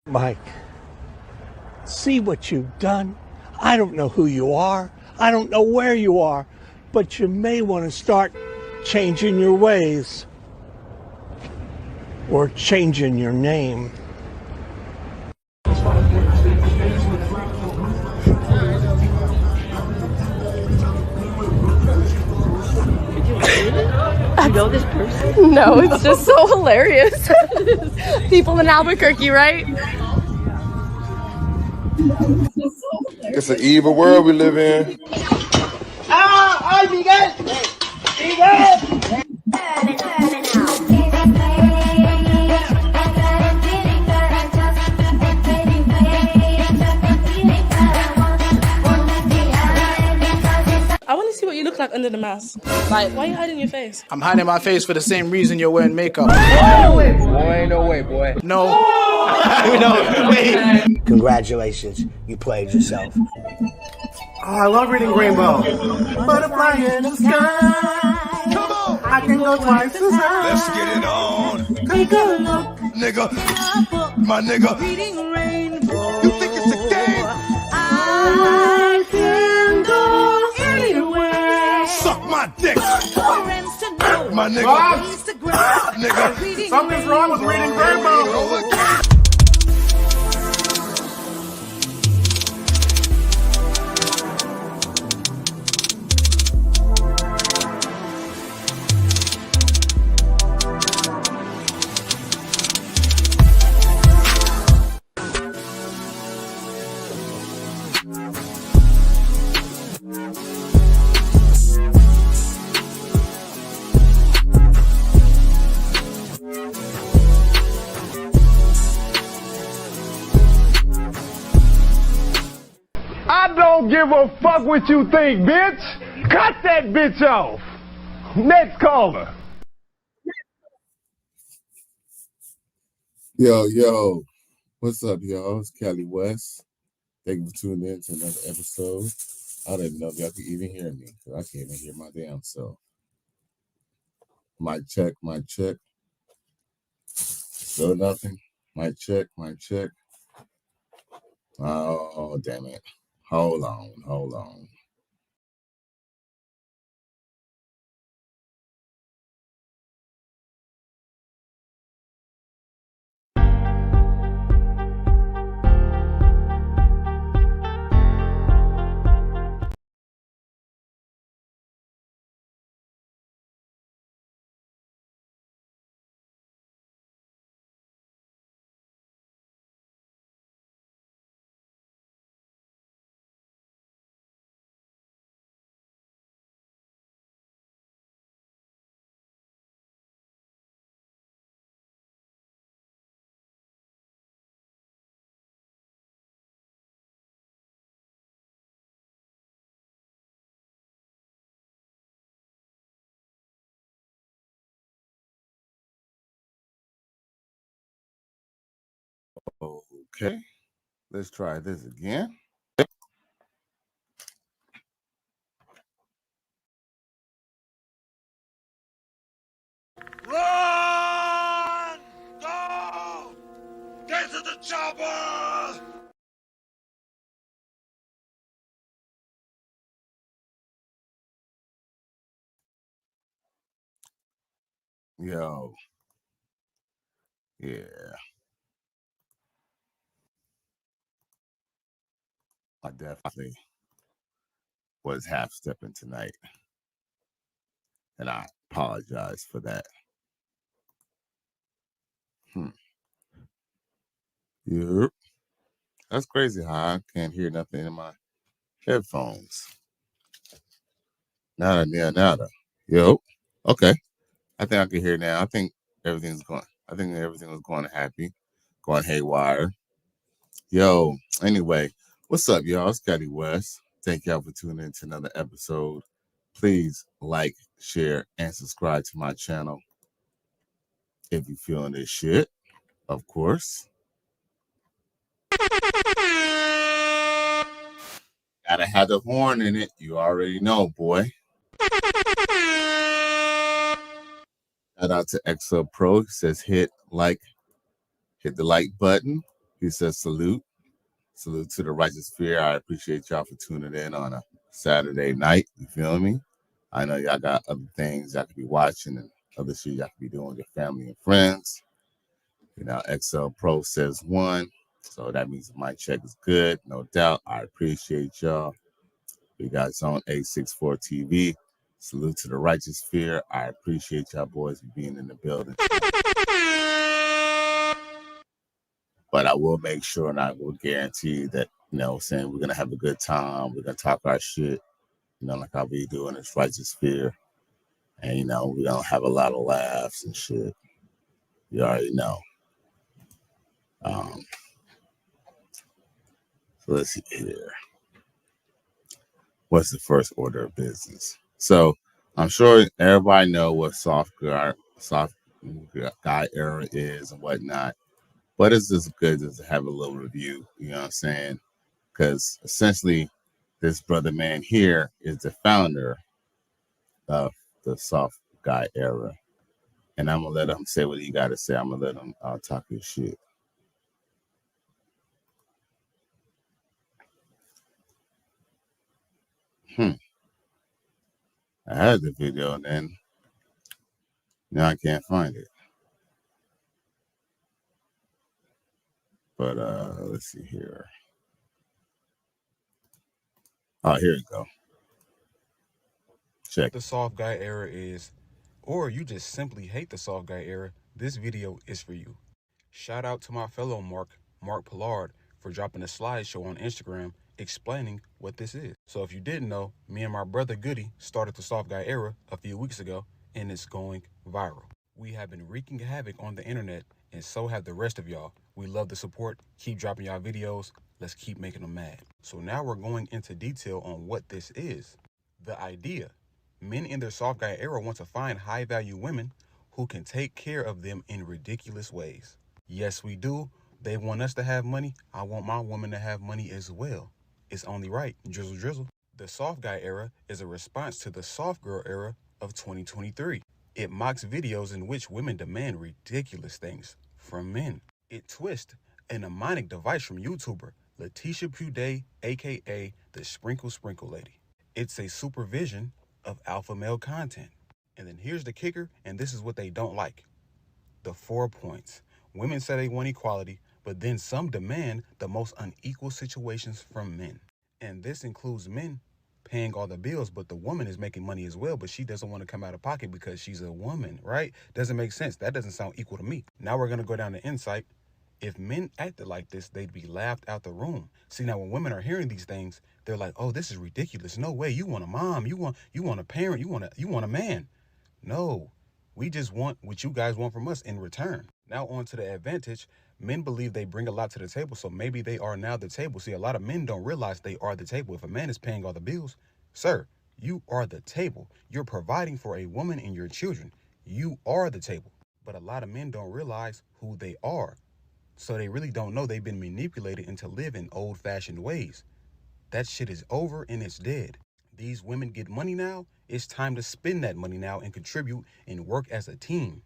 Mike, see what you've done? I don't know who you are. I don't know where you are, but you may want to start changing your ways or changing your name. You know this person? No, it's just so hilarious. People in Albuquerque, right? It's an evil world we live in. ¡Ay, Miguel! ¡Miguel! I want to see what you look like under the mask. Like, why are you hiding your face? I'm hiding my face for the same reason you're wearing makeup. No way, boy. No way, boy. No. No, wait. Congratulations, you played yourself. Oh, I love reading Rainbow. Butterfly in the sky. Come on. I can go twice as high. Let's get it on. Take a look. Nigga. My nigga. Reading Rainbow. You think it's a game? I can go anywhere. Suck my dick. My nigga. Bob. Nigga. Something's wrong with reading Rainbow. I don't give a fuck what you think, bitch. Cut that bitch off. Next caller. Yo. What's up, y'all? It's Cali West. Thank you for tuning in to another episode. I don't even know if y'all can even hear me, because I can't even hear my damn self. Mic check. Still nothing. Mic check. Oh, damn it. Hold on. Okay. Let's try this again. Run! Go! Get to the chopper! Yo. Yeah. I definitely was half stepping tonight. And I apologize for that. Yep. That's crazy how I can't hear nothing in my headphones. Nada. Yo. Okay. I think I can hear now. I think everything was going happy, going haywire. Yo, anyway, what's up, y'all? It's Scotty West. Thank y'all for tuning in to another episode. Please like, share, and subscribe to my channel if you're feeling this shit, of course. Gotta have the horn in it. You already know, boy. Shout out to XL Pro. He says hit the like button. He says, salute to the righteous fear. I appreciate y'all for tuning in on a Saturday night. You feel me? I know y'all got other things y'all could be watching and other shit y'all could be doing with your family and friends. You know, XL Pro says 1. So that means my check is good. No doubt. I appreciate y'all. We got Zone 864 TV. Salute to the righteous fear. I appreciate y'all boys for being in the building. But I will make sure and I will guarantee that, you know, saying we're going to have a good time. We're going to talk our shit, you know, like how we do in this righteous fear. And, you know, we're going to have a lot of laughs and shit. You already know. So let's see here. What's the first order of business? So I'm sure everybody know what soft guy era is and whatnot. But it's just good just to have a little review, you know what I'm saying? Because essentially, this brother man here is the founder of the soft guy era. And I'm going to let him say what he got to say. I'm going to let him talk his shit. I had the video and then now I can't find it. But let's see here. Oh, here we go. Check. The soft guy era is, or you just simply hate the soft guy era, this video is for you. Shout out to my fellow Mark Pollard, for dropping a slideshow on Instagram explaining what this is. So if you didn't know, me and my brother Goody started the soft guy era a few weeks ago, and it's going viral. We have been wreaking havoc on the internet, and so have the rest of y'all. We love the support. Keep dropping y'all videos. Let's keep making them mad. So now we're going into detail on what this is. The idea. Men in their soft guy era want to find high-value women who can take care of them in ridiculous ways. Yes, we do. They want us to have money. I want my woman to have money as well. It's only right. Drizzle, drizzle. The soft guy era is a response to the soft girl era of 2023. It mocks videos in which women demand ridiculous things from men. It twists a mnemonic device from YouTuber Letitia Puday, aka the Sprinkle Lady. It's a supervision of alpha male content. And then here's the kicker, and this is what they don't like. The 4 points. Women say they want equality, but then some demand the most unequal situations from men. And this includes men paying all the bills, but the woman is making money as well, but she doesn't want to come out of pocket because she's a woman, right? Doesn't make sense. That doesn't sound equal to me. Now we're going to go down to insight. If men acted like this, they'd be laughed out the room. See, now when women are hearing these things, they're like, oh, this is ridiculous. No way. You want a mom. You want a parent. You want a man. No, we just want what you guys want from us in return. Now on to the advantage. Men believe they bring a lot to the table, so maybe they are now the table. See, a lot of men don't realize they are the table. If a man is paying all the bills, sir, you are the table. You're providing for a woman and your children. You are the table. But a lot of men don't realize who they are. So they really don't know they've been manipulated into living old-fashioned ways. That shit is over and it's dead. These women get money now. It's time to spend that money now and contribute and work as a team.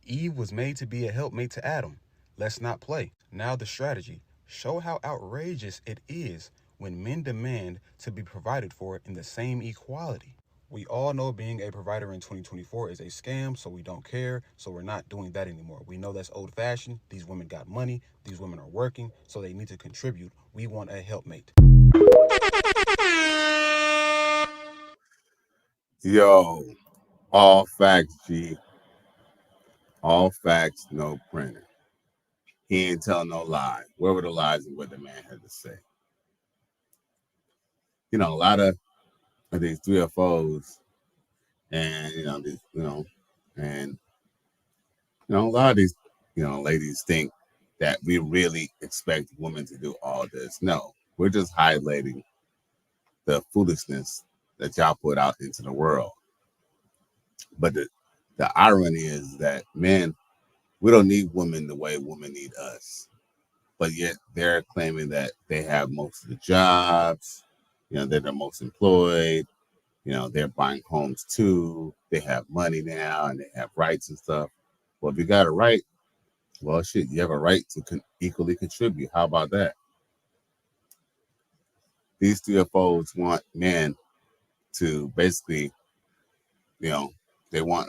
Eve was made to be a helpmate to Adam. Let's not play. Now the strategy. Show how outrageous it is when men demand to be provided for in the same equality. We all know being a provider in 2024 is a scam, so we don't care, so we're not doing that anymore. We know that's old-fashioned. These women got money. These women are working, so they need to contribute. We want a helpmate. Yo, all facts, G. All facts, no printer. He ain't telling no lie. Where were the lies and what the man had to say? You know, a lot of these 3FOs and, a lot of these, ladies think that we really expect women to do all this. No, we're just highlighting the foolishness that y'all put out into the world. But the irony is that men, we don't need women the way women need us. But yet they're claiming that they have most of the jobs, they're the most employed, they're buying homes too, they have money now and they have rights and stuff. Well, if you got a right, Well, shit, you have a right to equally contribute. How about that? These CFOs want men to basically, you know, they want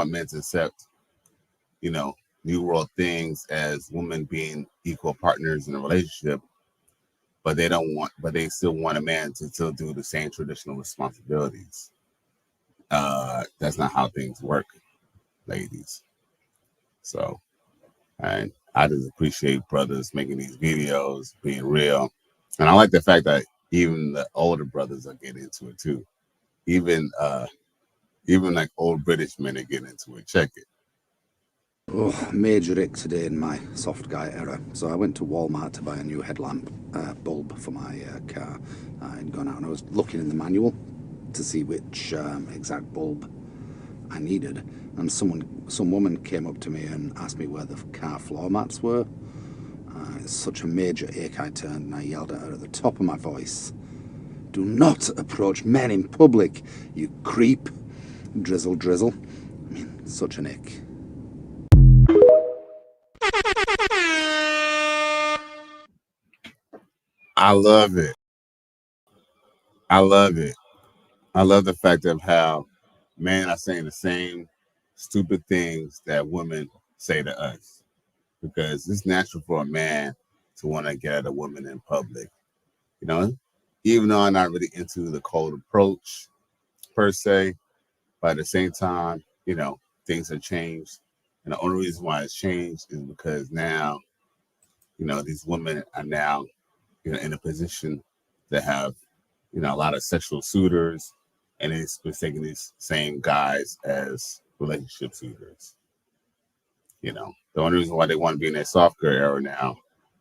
men to accept, you know, new world things as women being equal partners in a relationship, but they still want a man to still do the same traditional responsibilities. That's not how things work, ladies. So, and I just appreciate brothers making these videos, being real. And I like the fact that even the older brothers are getting into it too. Even like old British men are getting into it. Check it. Oh, major ick today in my soft guy era. So I went to Walmart to buy a new headlamp bulb for my car. I'd gone out and I was looking in the manual to see which exact bulb I needed. And some woman came up to me and asked me where the car floor mats were. It's such a major ick, I turned and I yelled at her at the top of my voice. Do not approach men in public, you creep. Drizzle, drizzle. I mean, such an ick. I love it. I love it. I love the fact of how men are saying the same stupid things that women say to us. Because it's natural for a man to want to get at a woman in public. You know, even though I'm not really into the cold approach per se, but at the same time, you know, things have changed. And the only reason why it's changed is because now, you know, these women are now, you know, in a position to have, you know, a lot of sexual suitors, and it's mistaking these same guys as relationship suitors. You know, the only reason why they want to be in that soft girl era now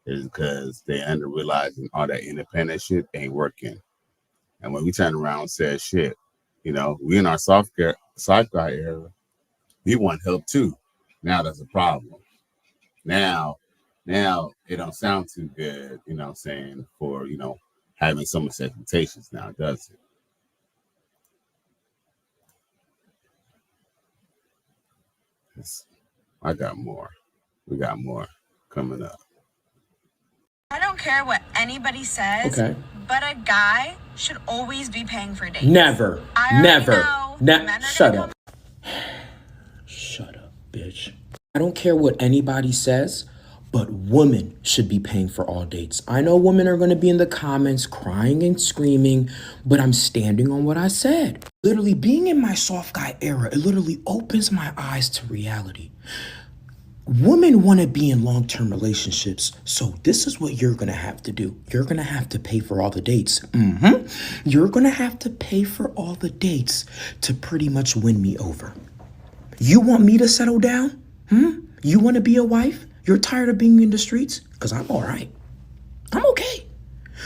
is because they end up realizing all that independent shit ain't working. And when we turn around and say, shit, you know, we in our soft guy era, we want help too. Now that's a problem. Now it don't sound too good, you know what I'm saying, for, you know, having so much expectations now, does it? I got more. We got more coming up. I don't care what anybody says, but a guy should always be paying for dates. Never. Shut up. Shut up, bitch. I don't care what anybody says, but women should be paying for all dates. I know women are going to be in the comments crying and screaming, but I'm standing on what I said. Literally, being in my soft guy era, it literally opens my eyes to reality. Women want to be in long-term relationships, so this is what you're going to have to do. You're going to have to pay for all the dates. You're going to have to pay for all the dates to pretty much win me over. You want me to settle down? You want to be a wife? You're tired of being in the streets? Because I'm all right. I'm okay.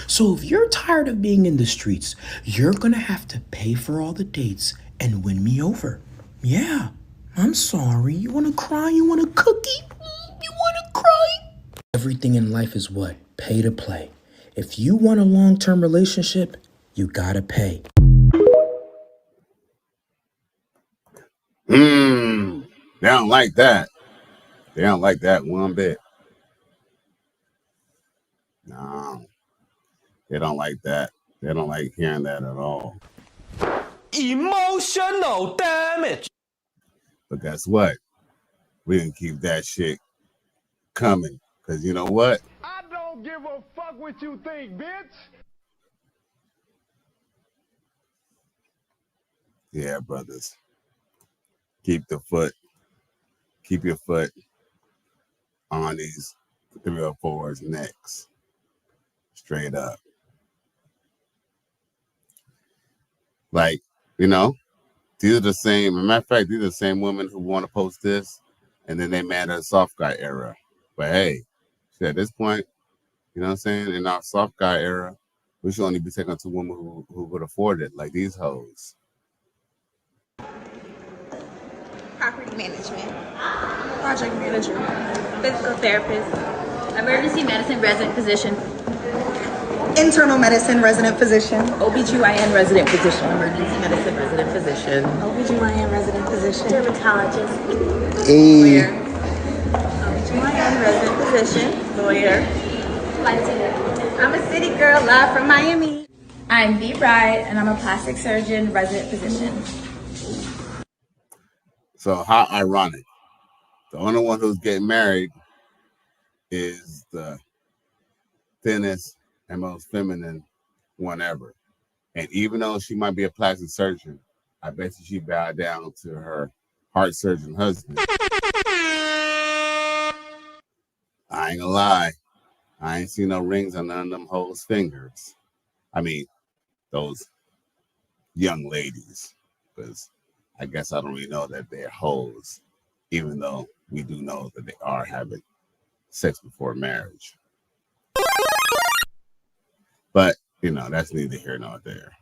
So if you're tired of being in the streets, you're going to have to pay for all the dates and win me over. Yeah, I'm sorry. You want to cry? You want a cookie? You want to cry? Everything in life is what? Pay to play. If you want a long-term relationship, you got to pay. They don't like that. They don't like that one bit. No, they don't like that. They don't like hearing that at all. Emotional damage. But guess what? We can keep that shit coming. Because you know what? I don't give a fuck what you think, bitch. Yeah, brothers. Keep your foot on these 304s necks. Straight up. Like, you know, these are the same, matter of fact, these are the same women who want to post this, and then they mad at the soft guy era. But hey, at this point, you know what I'm saying? In our soft guy era, we should only be taking to women who could afford it, like these hoes. Property management, Project manager, physical therapist, emergency medicine resident physician, internal medicine resident physician, OBGYN resident physician, emergency medicine resident physician, OBGYN resident physician, dermatologist, Hey. OBGYN physician, lawyer. I'm a city girl, live from Miami. I'm B. Bride, and I'm a plastic surgeon, resident physician. So how ironic. The only one who's getting married is the thinnest and most feminine one ever. And even though she might be a plastic surgeon, I bet you she bowed down to her heart surgeon husband. I ain't gonna lie. I ain't seen no rings on none of them hoes' fingers. I mean, those young ladies. Because I guess I don't really know that they're hoes, even though we do know that they are having sex before marriage. But, you know, that's neither here nor there.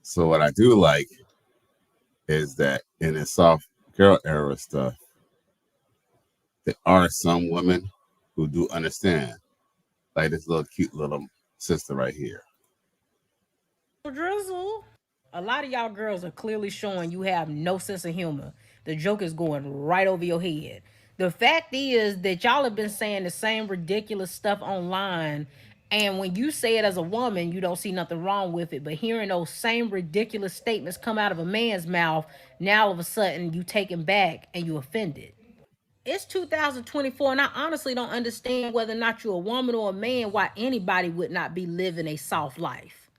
So what I do like is that in the soft girl era stuff, there are some women who do understand. Like this little cute little sister right here. Drizzle. A lot of y'all girls are clearly showing you have no sense of humor. The joke is going right over your head. The fact is that y'all have been saying the same ridiculous stuff online, and when you say it as a woman, you don't see nothing wrong with it. But hearing those same ridiculous statements come out of a man's mouth, now all of a sudden you take him back and you offended. It's 2024, and I honestly don't understand whether or not you're a woman or a man, why anybody would not be living a soft life.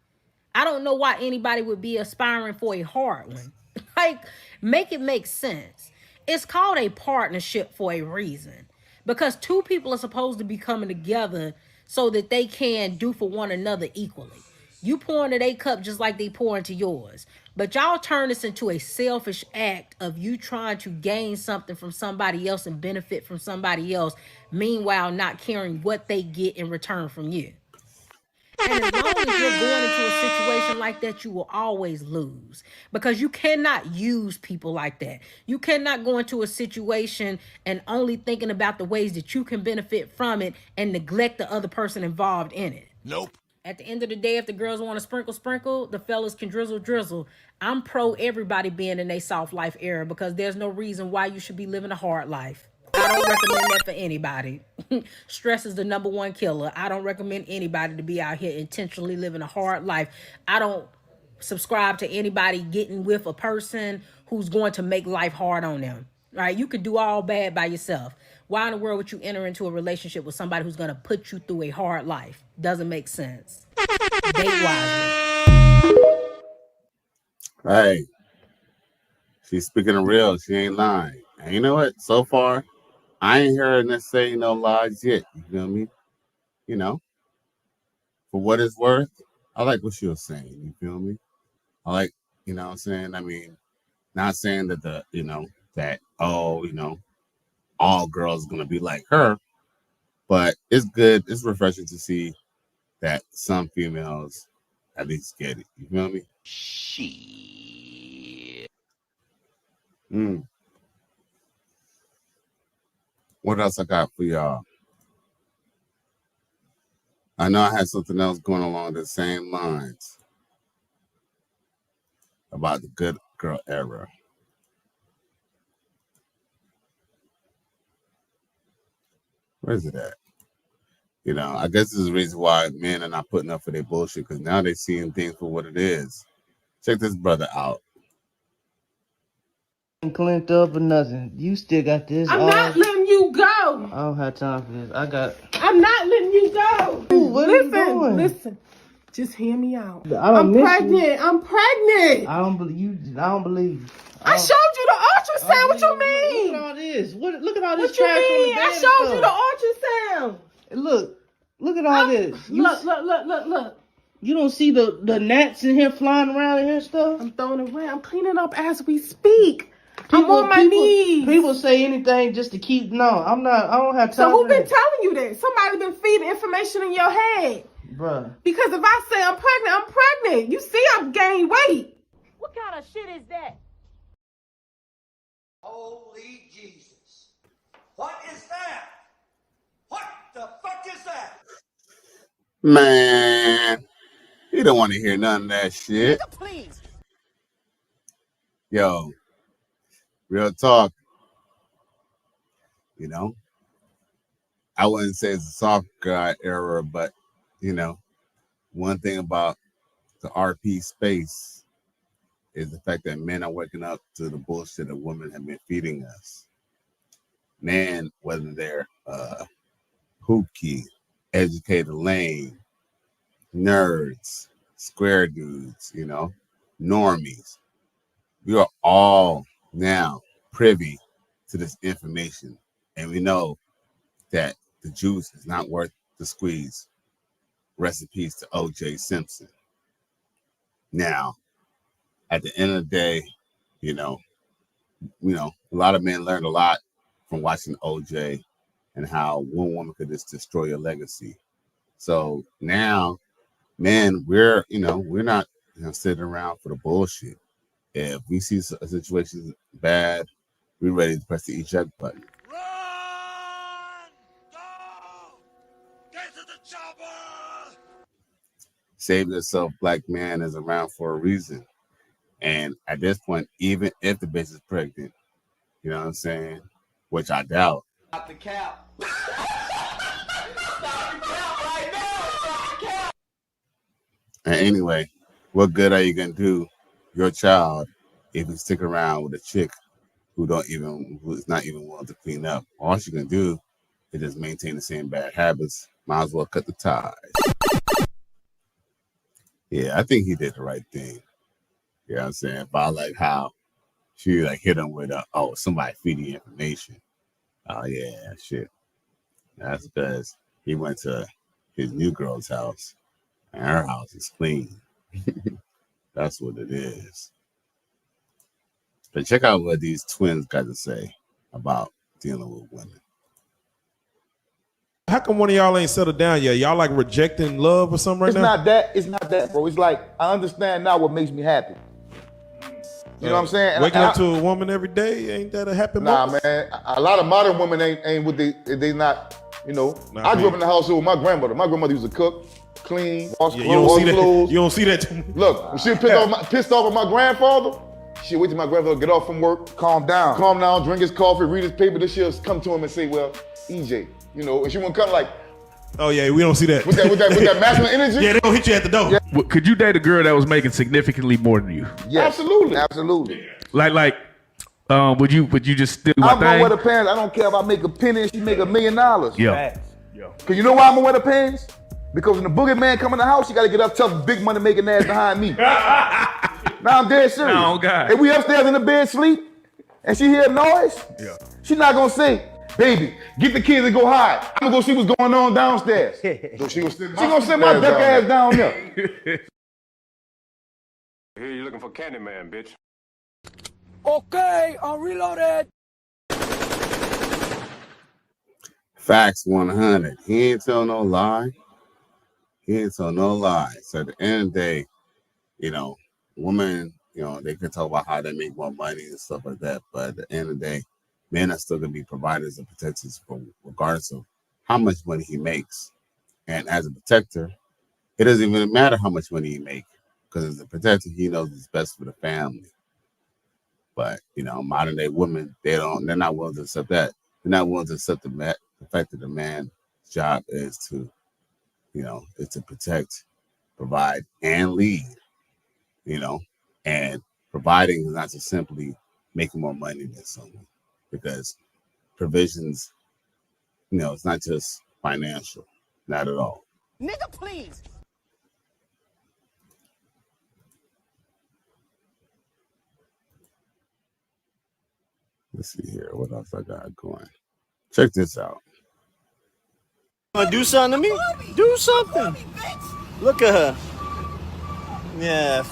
I don't know why anybody would be aspiring for a hard one. Like, make it make sense. It's called a partnership for a reason. Because two people are supposed to be coming together so that they can do for one another equally. You pour into their cup just like they pour into yours. But y'all turn this into a selfish act of you trying to gain something from somebody else and benefit from somebody else, meanwhile not caring what they get in return from you. And as long as you're going into a situation like that, you will always lose, because you cannot use people like that. You cannot go into a situation and only thinking about the ways that you can benefit from it and neglect the other person involved in it. Nope. At the end of the day, if the girls want to sprinkle, the fellas can drizzle. I'm pro everybody being in a soft life era, because there's no reason why you should be living a hard life. I don't recommend that for anybody. Stress is the #1 killer. I don't recommend anybody to be out here intentionally living a hard life. I don't subscribe to anybody getting with a person who's going to make life hard on them. Right? You could do all bad by yourself. Why in the world would you enter into a relationship with somebody who's going to put you through a hard life? Doesn't make sense. Date wisely. Hey, she's speaking the real. She ain't lying. And you know what? So far, I ain't heard her say no lies yet. You feel me? You know, for what it's worth, I like what she was saying. You feel me? I like, you know what I'm saying? I mean, not saying that all girls are going to be like her, but it's good. It's refreshing to see that some females at least get it. You feel me? Shit. What else I got for y'all? I know I had something else going along the same lines about the good girl era. Where's it at? You know, I guess this is the reason why men are not putting up for their bullshit, because now they're seeing things for what it is. Check this brother out. Clinked up or nothing. You still got this. I'm not letting you go. I don't have time for this. I'm not letting you go. Ooh, what are you doing? Listen. Just hear me out. I'm pregnant. I'm pregnant. I don't believe you. I showed you the ultrasound. What you mean? Look at all this. Look at all this What you trash mean? on the bed. I showed you the ultrasound. Look at all this. Look. You don't see the gnats in here flying around in here and stuff? I'm throwing it away. I'm cleaning up as we speak. I'm on my knees. People say anything just to keep. No, I'm not. I don't have time. So who been telling you that? Somebody been feeding information in your head. Bruh. Because if I say I'm pregnant. You see I'm gaining weight. What kind of shit is that? Holy Jesus. What is that? What the fuck is that? Man, you don't want to hear none of that shit. Please. Yo, real talk. You know, I wouldn't say it's a soft guy era, but you know, one thing about the RP space is the fact that men are waking up to the bullshit that women have been feeding us. Man, whether they're hooky, educated lane, nerds, square dudes, you know, normies, we are all now privy to this information, and we know that the juice is not worth the squeeze. Rest in peace to O.J. Simpson. Now, at the end of the day, you know, a lot of men learned a lot from watching O.J. and how one woman could just destroy your legacy. So now, man, we're not sitting around for the bullshit. If we see a situation bad, we're ready to press the eject button. Save yourself, black man is around for a reason. And at this point, even if the bitch is pregnant, you know what I'm saying? Which I doubt. Stop the cap. And anyway, what good are you gonna do your child if you stick around with a chick who is not even willing to clean up? All she can do is just maintain the same bad habits. Might as well cut the ties. Yeah, I think he did the right thing. You know what I'm saying? About like how she like hit him with somebody feeding you information. Oh yeah, shit. That's because he went to his new girl's house and her house is clean. That's what it is. But check out what these twins got to say about dealing with women. How come one of y'all ain't settled down yet? Y'all like rejecting love or something right now? It's not that, bro. It's like, I understand now what makes me happy. You know what I'm saying? And waking up to a woman every day, ain't that a happy moment? Nah, man. A lot of modern women ain't what they not, you know. I grew up in the household with my grandmother. My grandmother used to cook, clean, wash clothes. You don't see that too much. Look, when she pissed off at my grandfather, she'd wait till my grandfather get off from work, calm down, drink his coffee, read his paper. Then she'll come to him and say, well, EJ, you know, and she won't come like, oh yeah, we don't see that. With that masculine energy? Yeah, they don't hit you at the door. Yeah. Could you date a girl that was making significantly more than you? Yes. Absolutely. Like, would you just still do my I'm gonna thing? wear the pants. I don't care if I make a penny and she make $1 million. Yeah. Cause you know why I'm gonna wear the pants? Because when the boogeyman come in the house, you gotta get up tough, big money making ass behind me. Now I'm dead serious. No, God. If we upstairs in the bed sleep and she hear a noise, she not gonna say, baby, get the kids and go hide. I'm gonna go see what's going on downstairs. So she gonna send my duck ass down there. Here you looking for Candyman, bitch. Okay, I'm reloaded. Facts 100. He ain't tell no lie. So at the end of the day, you know, women, you know, they can talk about how they make more money and stuff like that. But at the end of the day, men are still going to be providers and protectors regardless of how much money he makes. And as a protector, it doesn't even matter how much money he makes, because as a protector, he knows it's best for the family. But, you know, modern day women, they're not willing to accept that. They're not willing to accept the fact that the man's job is to, you know, is to protect, provide, and lead, you know, and providing is not just simply making more money than someone, because provisions, you know, it's not just financial, not at all. Nigga, please. Let's see here. What else I got going? Check this out. Wanna do something to me? Do something. Look at her. Yeah.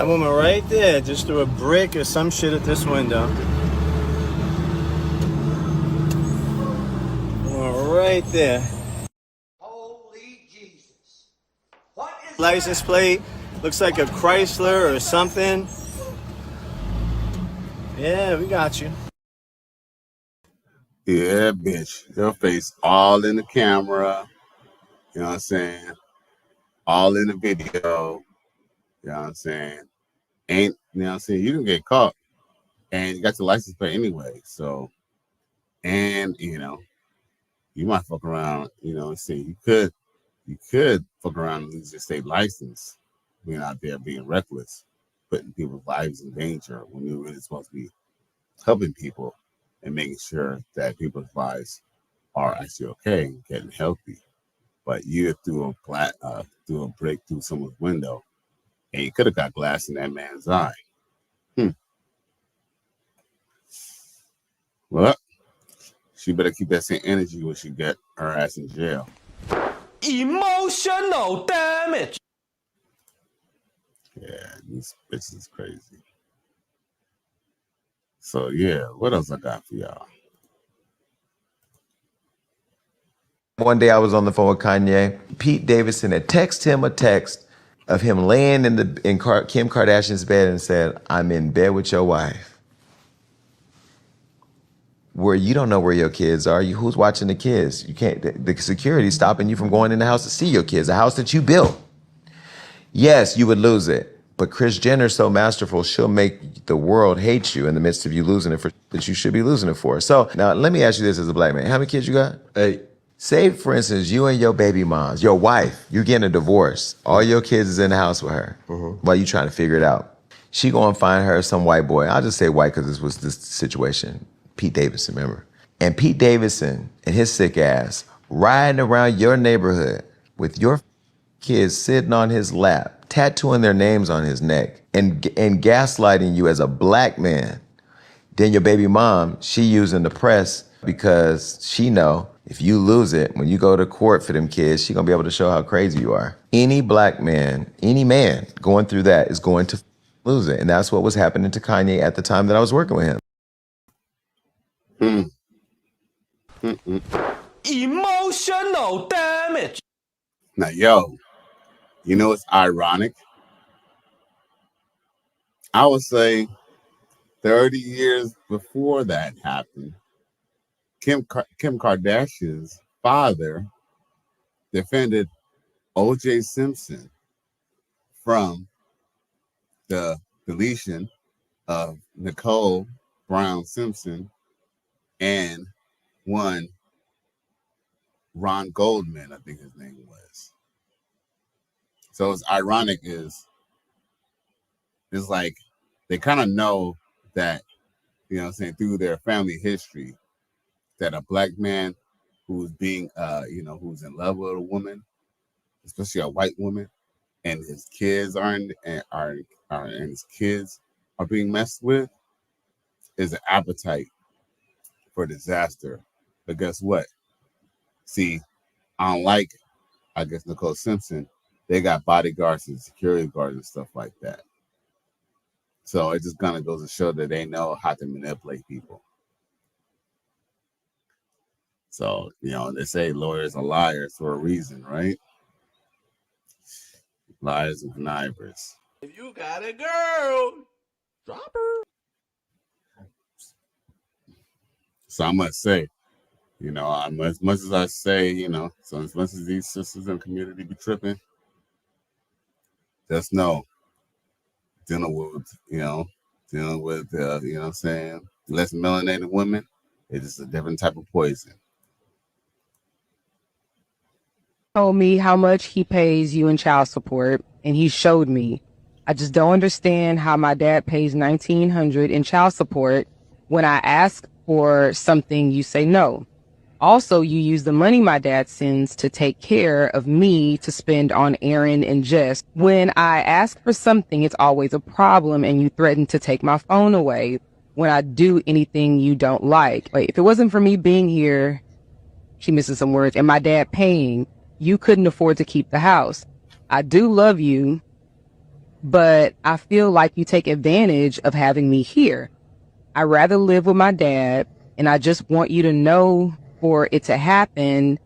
That woman right there just threw a brick or some shit at this window. Woman right there. Holy Jesus. What is License plate looks like a Chrysler or something. Yeah, we got you. Yeah, bitch. Your face all in the camera. You know what I'm saying? All in the video. You know what I'm saying? Ain't, you know what I'm saying? You didn't get caught. And you got your license plate anyway. So, and, you know, you might fuck around, you know, see, you could fuck around and lose your state license being out there being reckless, putting people's lives in danger when you're really supposed to be helping people and making sure that people's lives are actually okay and getting healthy. But you threw a brick through someone's window, and you could have got glass in that man's eye. Well, she better keep that same energy when she get her ass in jail. Emotional damage. Yeah, these bitches is crazy. So yeah, what else I got for y'all? One day I was on the phone with Kanye. Pete Davidson had texted him a text of him laying in Kim Kardashian's bed and said, "I'm in bed with your wife." Where you don't know where your kids are. Who's watching the kids? You can't. The security's stopping you from going in the house to see your kids. A house that you built. Yes, you would lose it. But Kris Jenner's so masterful, she'll make the world hate you in the midst of you losing it for that you should be losing it for. So now let me ask you this as a black man. How many kids you got? 8. Say, for instance, you and your baby moms, your wife, you're getting a divorce. All your kids is in the house with her while you trying to figure it out. She go and find her some white boy. I'll just say white because this was this situation. Pete Davidson, remember? And Pete Davidson and his sick ass riding around your neighborhood with your kids sitting on his lap, tattooing their names on his neck, and gaslighting you as a black man. Then your baby mom, she using the press because she know if you lose it, when you go to court for them kids, she gonna be able to show how crazy you are. Any black man, any man going through that is going to lose it. And that's what was happening to Kanye at the time that I was working with him. Emotional damage. Now, yo, you know it's ironic? I would say 30 years before that happened, Kim Kardashian's father defended O.J. Simpson from the deletion of Nicole Brown Simpson and one Ron Goldman, I think his name was. So it's ironic it's like they kind of know that, you know what I'm saying, through their family history, that a black man who's being, who's in love with a woman, especially a white woman, and his kids and his kids are being messed with, is an appetite for disaster. But guess what? See, unlike, I guess, Nicole Simpson, they got bodyguards and security guards and stuff like that. So it just kind of goes to show that they know how to manipulate people. So, you know, they say lawyers are liars for a reason, right? Liars and connivers. If you got a girl, drop her. So I must say, you know, as much as I say, you know, so as much as these sisters in the community be tripping, just know, dealing with, you know what I'm saying, less melanated women, it's just a different type of poison. Told me how much he pays you in child support, and he showed me. I just don't understand how my dad pays $1,900 in child support. When I ask for something, you say no. Also, you use the money my dad sends to take care of me to spend on Aaron and Jess. When I ask for something, it's always a problem, and you threaten to take my phone away when I do anything you don't like. But if it wasn't for me being here, she misses some words, and my dad paying, you couldn't afford to keep the house. I do love you, but I feel like you take advantage of having me here. I'd rather live with my dad, and I just want you to know for it to happen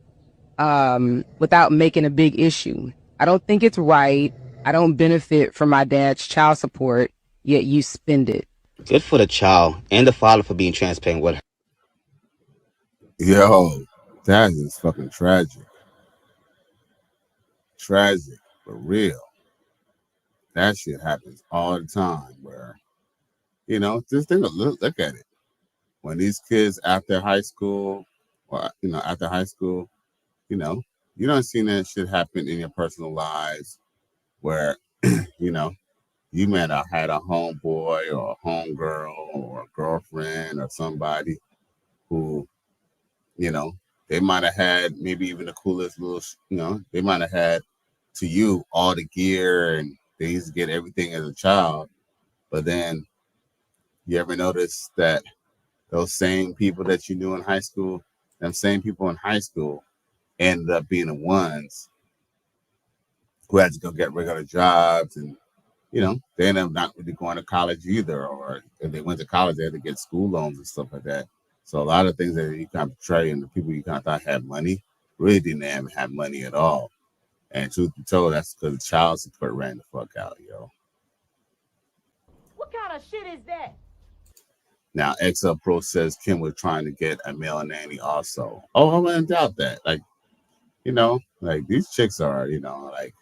without making a big issue. I don't think it's right. I don't benefit from my dad's child support, yet you spend it. Good for the child and the father for being transparent with her. Yo, that is fucking tragic. Tragic, for real. That shit happens all the time where, just look at it. When these kids after high school, or, after high school, you don't see that shit happen in your personal lives where, you might have had a homeboy or a homegirl or a girlfriend or somebody who, they might have had maybe even the coolest little, they might have had to you all the gear and they used to get everything as a child. But then you ever notice that those same people that you knew in high school, them same people in high school ended up being the ones who had to go get regular jobs and, they ended up not really going to college either. Or if they went to college, they had to get school loans and stuff like that. So a lot of things that you kind of portray and the people you kind of thought had money really didn't have money at all. And truth be told, that's because the child support ran the fuck out, yo. What kind of shit is that? Now, XL Pro says Kim was trying to get a male nanny also. Oh, I wouldn't doubt that. These chicks are, you got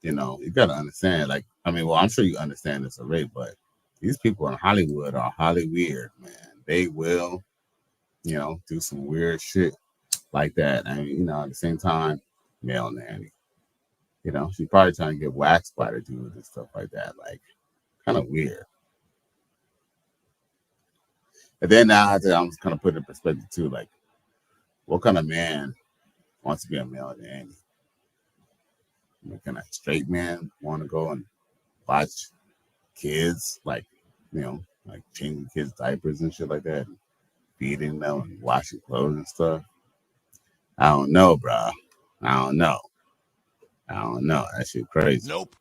to understand. I'm sure you understand this already, but these people in Hollywood are highly weird, man. They will, do some weird shit like that. At the same time, male nanny. She's probably trying to get waxed by the dude and stuff like that. Kind of weird. And then now I'm just kind of put it in perspective too. What kind of man wants to be a male nanny? Kind of straight man want to go and watch kids, changing kids' diapers and shit like that, and feeding them and washing clothes and stuff. I don't know, bro. I don't know. That shit crazy. Nope.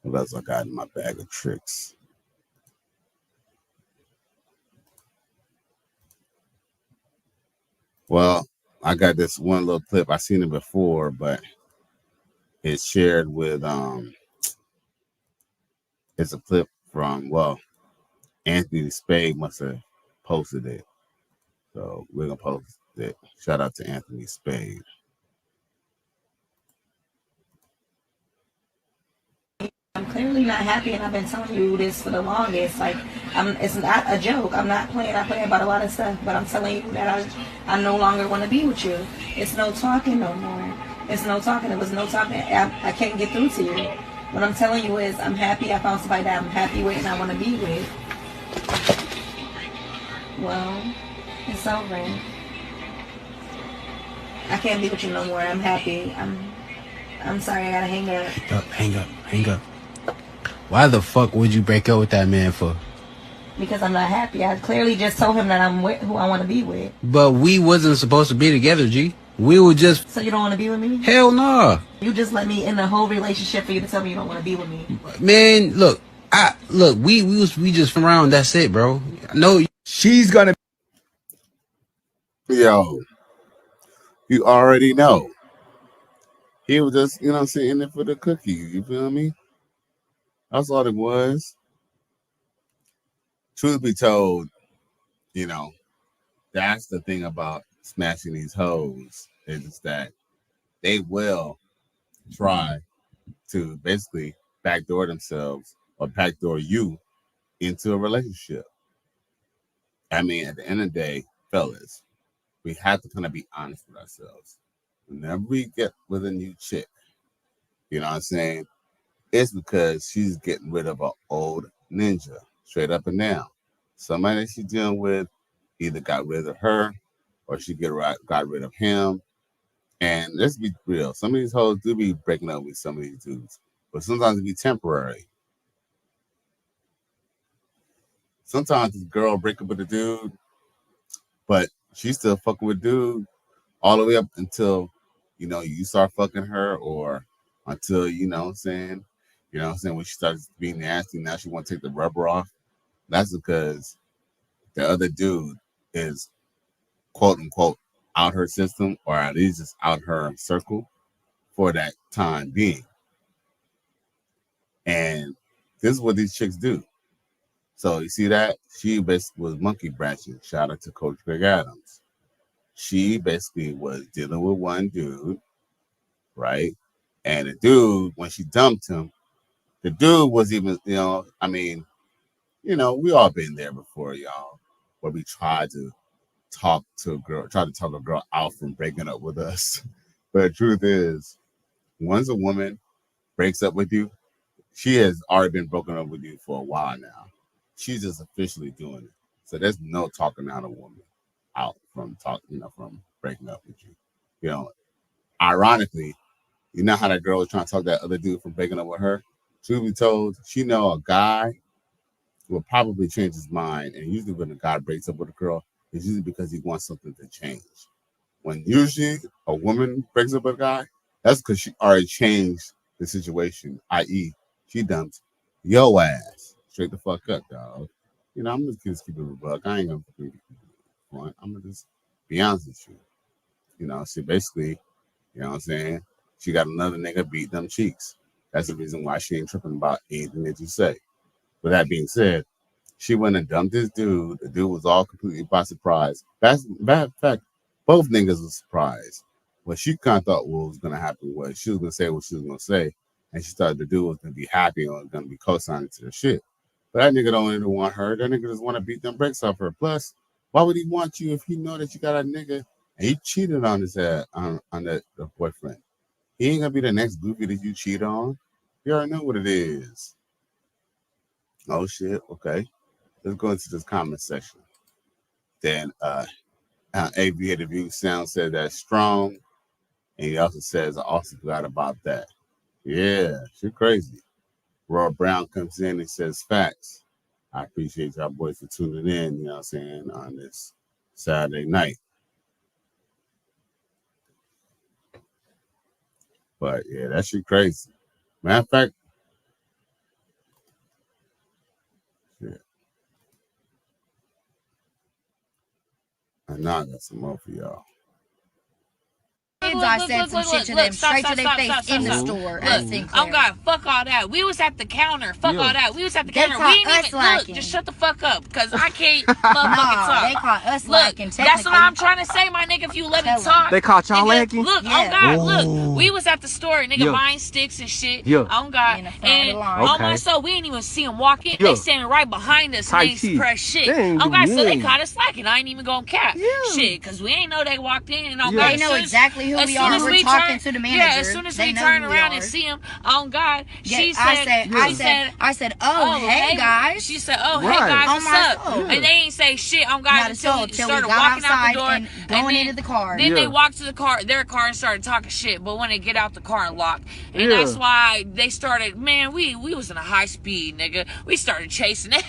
What else I got in my bag of tricks? Well, I got this one little clip. I seen it before, but it's shared with it's a clip from Anthony Spade must have posted it. So we're gonna post it. Shout out to Anthony Spade. I'm clearly not happy, and I've been telling you this for the longest. It's not a joke. I'm not playing. I play about a lot of stuff, but I'm telling you that I no longer want to be with you. It's no talking no more. It's no talking. It was no talking. I can't get through to you. What I'm telling you is I'm happy. I found somebody that I'm happy with and I want to be with. Well, it's over. I can't be with you no more. I'm happy. I'm sorry. I gotta hang up. Hang up. Why the fuck would you break up with that man for? Because I'm not happy. I clearly just told him that I'm with who I want to be with. But we wasn't supposed to be together, G. We were just... So you don't want to be with me? Hell nah. You just let me in the whole relationship for you to tell me you don't want to be with me. Man, look. We just from around. That's it, bro. No, she's gonna... Yo, you already know. He was just, sitting there for the cookies. You feel me? That's all it was. Truth be told, that's the thing about smashing these hoes is that they will try to basically backdoor themselves or backdoor you into a relationship. At the end of the day, fellas, we have to kind of be honest with ourselves. Whenever we get with a new chick, you know what I'm saying? It's because she's getting rid of an old ninja, straight up and down. Somebody that she's dealing with either got rid of her or she got rid of him. And let's be real, some of these hoes do be breaking up with some of these dudes, but sometimes it be temporary. Sometimes this girl break up with a dude, but she's still fucking with dude all the way up until, you start fucking her, or until you know what I'm saying, when she starts being nasty, now she want to take the rubber off. That's because the other dude is quote unquote out her system, or at least just out her circle for that time being. And this is what these chicks do. So you see that she basically was monkey branching. Shout out to Coach Greg Adams. She basically was dealing with one dude, right? And the dude, when she dumped him, the dude was even, we all been there before, y'all, where we tried to talk a girl out from breaking up with us. But the truth is, once a woman breaks up with you, she has already been broken up with you for a while now. She's just officially doing it. So there's no talking out a woman out from from breaking up with you. Ironically, you know how that girl was trying to talk that other dude from breaking up with her? Truth be told, she know a guy will probably change his mind. And usually when a guy breaks up with a girl, it's usually because he wants something to change. When usually a woman breaks up with a guy, that's because she already changed the situation, i.e., she dumped yo ass straight the fuck up, dog. I'm just keep it a buck. I ain't gonna be fun. I'm gonna just be honest with you. She basically, you know what I'm saying, she got another nigga beat them cheeks. That's the reason why she ain't tripping about anything that you say. With that being said, she went and dumped this dude. The dude was all completely by surprise. That's bad fact. Both niggas was surprised. What she kind of thought what was going to happen was she was going to say what she was going to say, and she thought the dude was going to be happy or going to be co-signing to the shit. But that nigga don't even want her. That nigga just want to beat them brakes off her. Plus, why would he want you if he know that you got a nigga and he cheated on his on the boyfriend? He ain't going to be the next goofy that you cheat on. You already know what it is. Oh, shit. Okay. Let's go into this comment section. Then Aviator View Sound said that's strong. And he also says, I also forgot about that. Yeah, she's crazy. Roy Brown comes in and says facts. I appreciate y'all boys for tuning in, you know what I'm saying, on this Saturday night. But yeah, that shit crazy. Matter of fact, shit. And now I got some more for y'all. I said some shit to them straight to their face in the store at Sinclair. Oh God, fuck all that. We was at the counter. Fuck all that. We was at the counter. We ain't even look. Just shut the fuck up, cause I can't motherfucking talk. They caught us lacking. That's what I'm trying to say, my nigga. If you let me talk, they caught y'all lacking. Look, oh God, look. We was at the store, nigga, buying sticks and shit. Oh God, and on my soul, we ain't even see them walk in. They standing right behind us. And they press shit. Oh God, so they caught us slacking. I ain't even gonna cap shit, cause we ain't know they walked in. And oh God, they know exactly who we are. We're talking to the manager. Yeah, as soon as we turn around and see him, on God, she said, I said, oh, hey guys. She said, oh, hey guys, what's up? And they ain't say shit on God until we started walking out the door and going into the car. Then they walked to their car and started talking shit. But when they get out the car and lock, and that's why they started. Man, we was in a high speed, nigga. We started chasing it.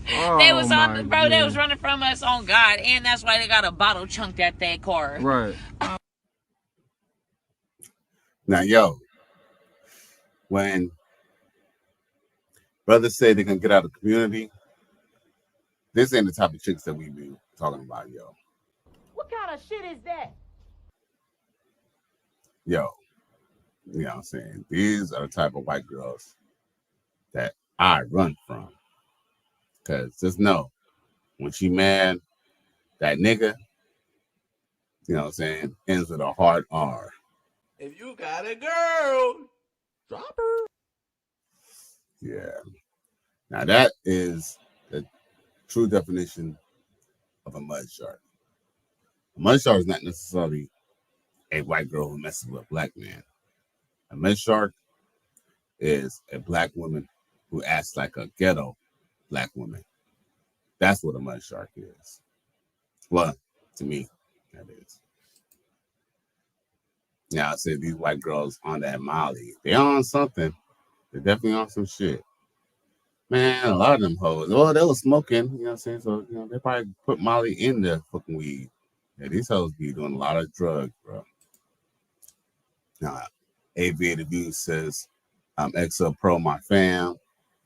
They was they was running from us on God, and that's why they got a bottle chunked at that car. Right. Now, yo, when brothers say they can get out of the community, this ain't the type of chicks that we be talking about, yo. What kind of shit is that? Yo, you know what I'm saying? These are the type of white girls that I run from. Because just know, when she mad, that nigga, you know what I'm saying, ends with a hard R. If you got a girl, drop her. Yeah. Now that is the true definition of a mud shark. A mud shark is not necessarily a white girl who messes with a black man. A mud shark is a black woman who acts like a ghetto black woman. That's what a mud shark is. Well, to me, that is. Now, I said these white girls on that Molly, they on something. They're definitely on some shit. Man, a lot of them hoes. Well, they was smoking, you know what I'm saying? So, they probably put Molly in the fucking weed. Yeah, these hoes be doing a lot of drugs, bro. Aviator View says, XL Pro, my fam.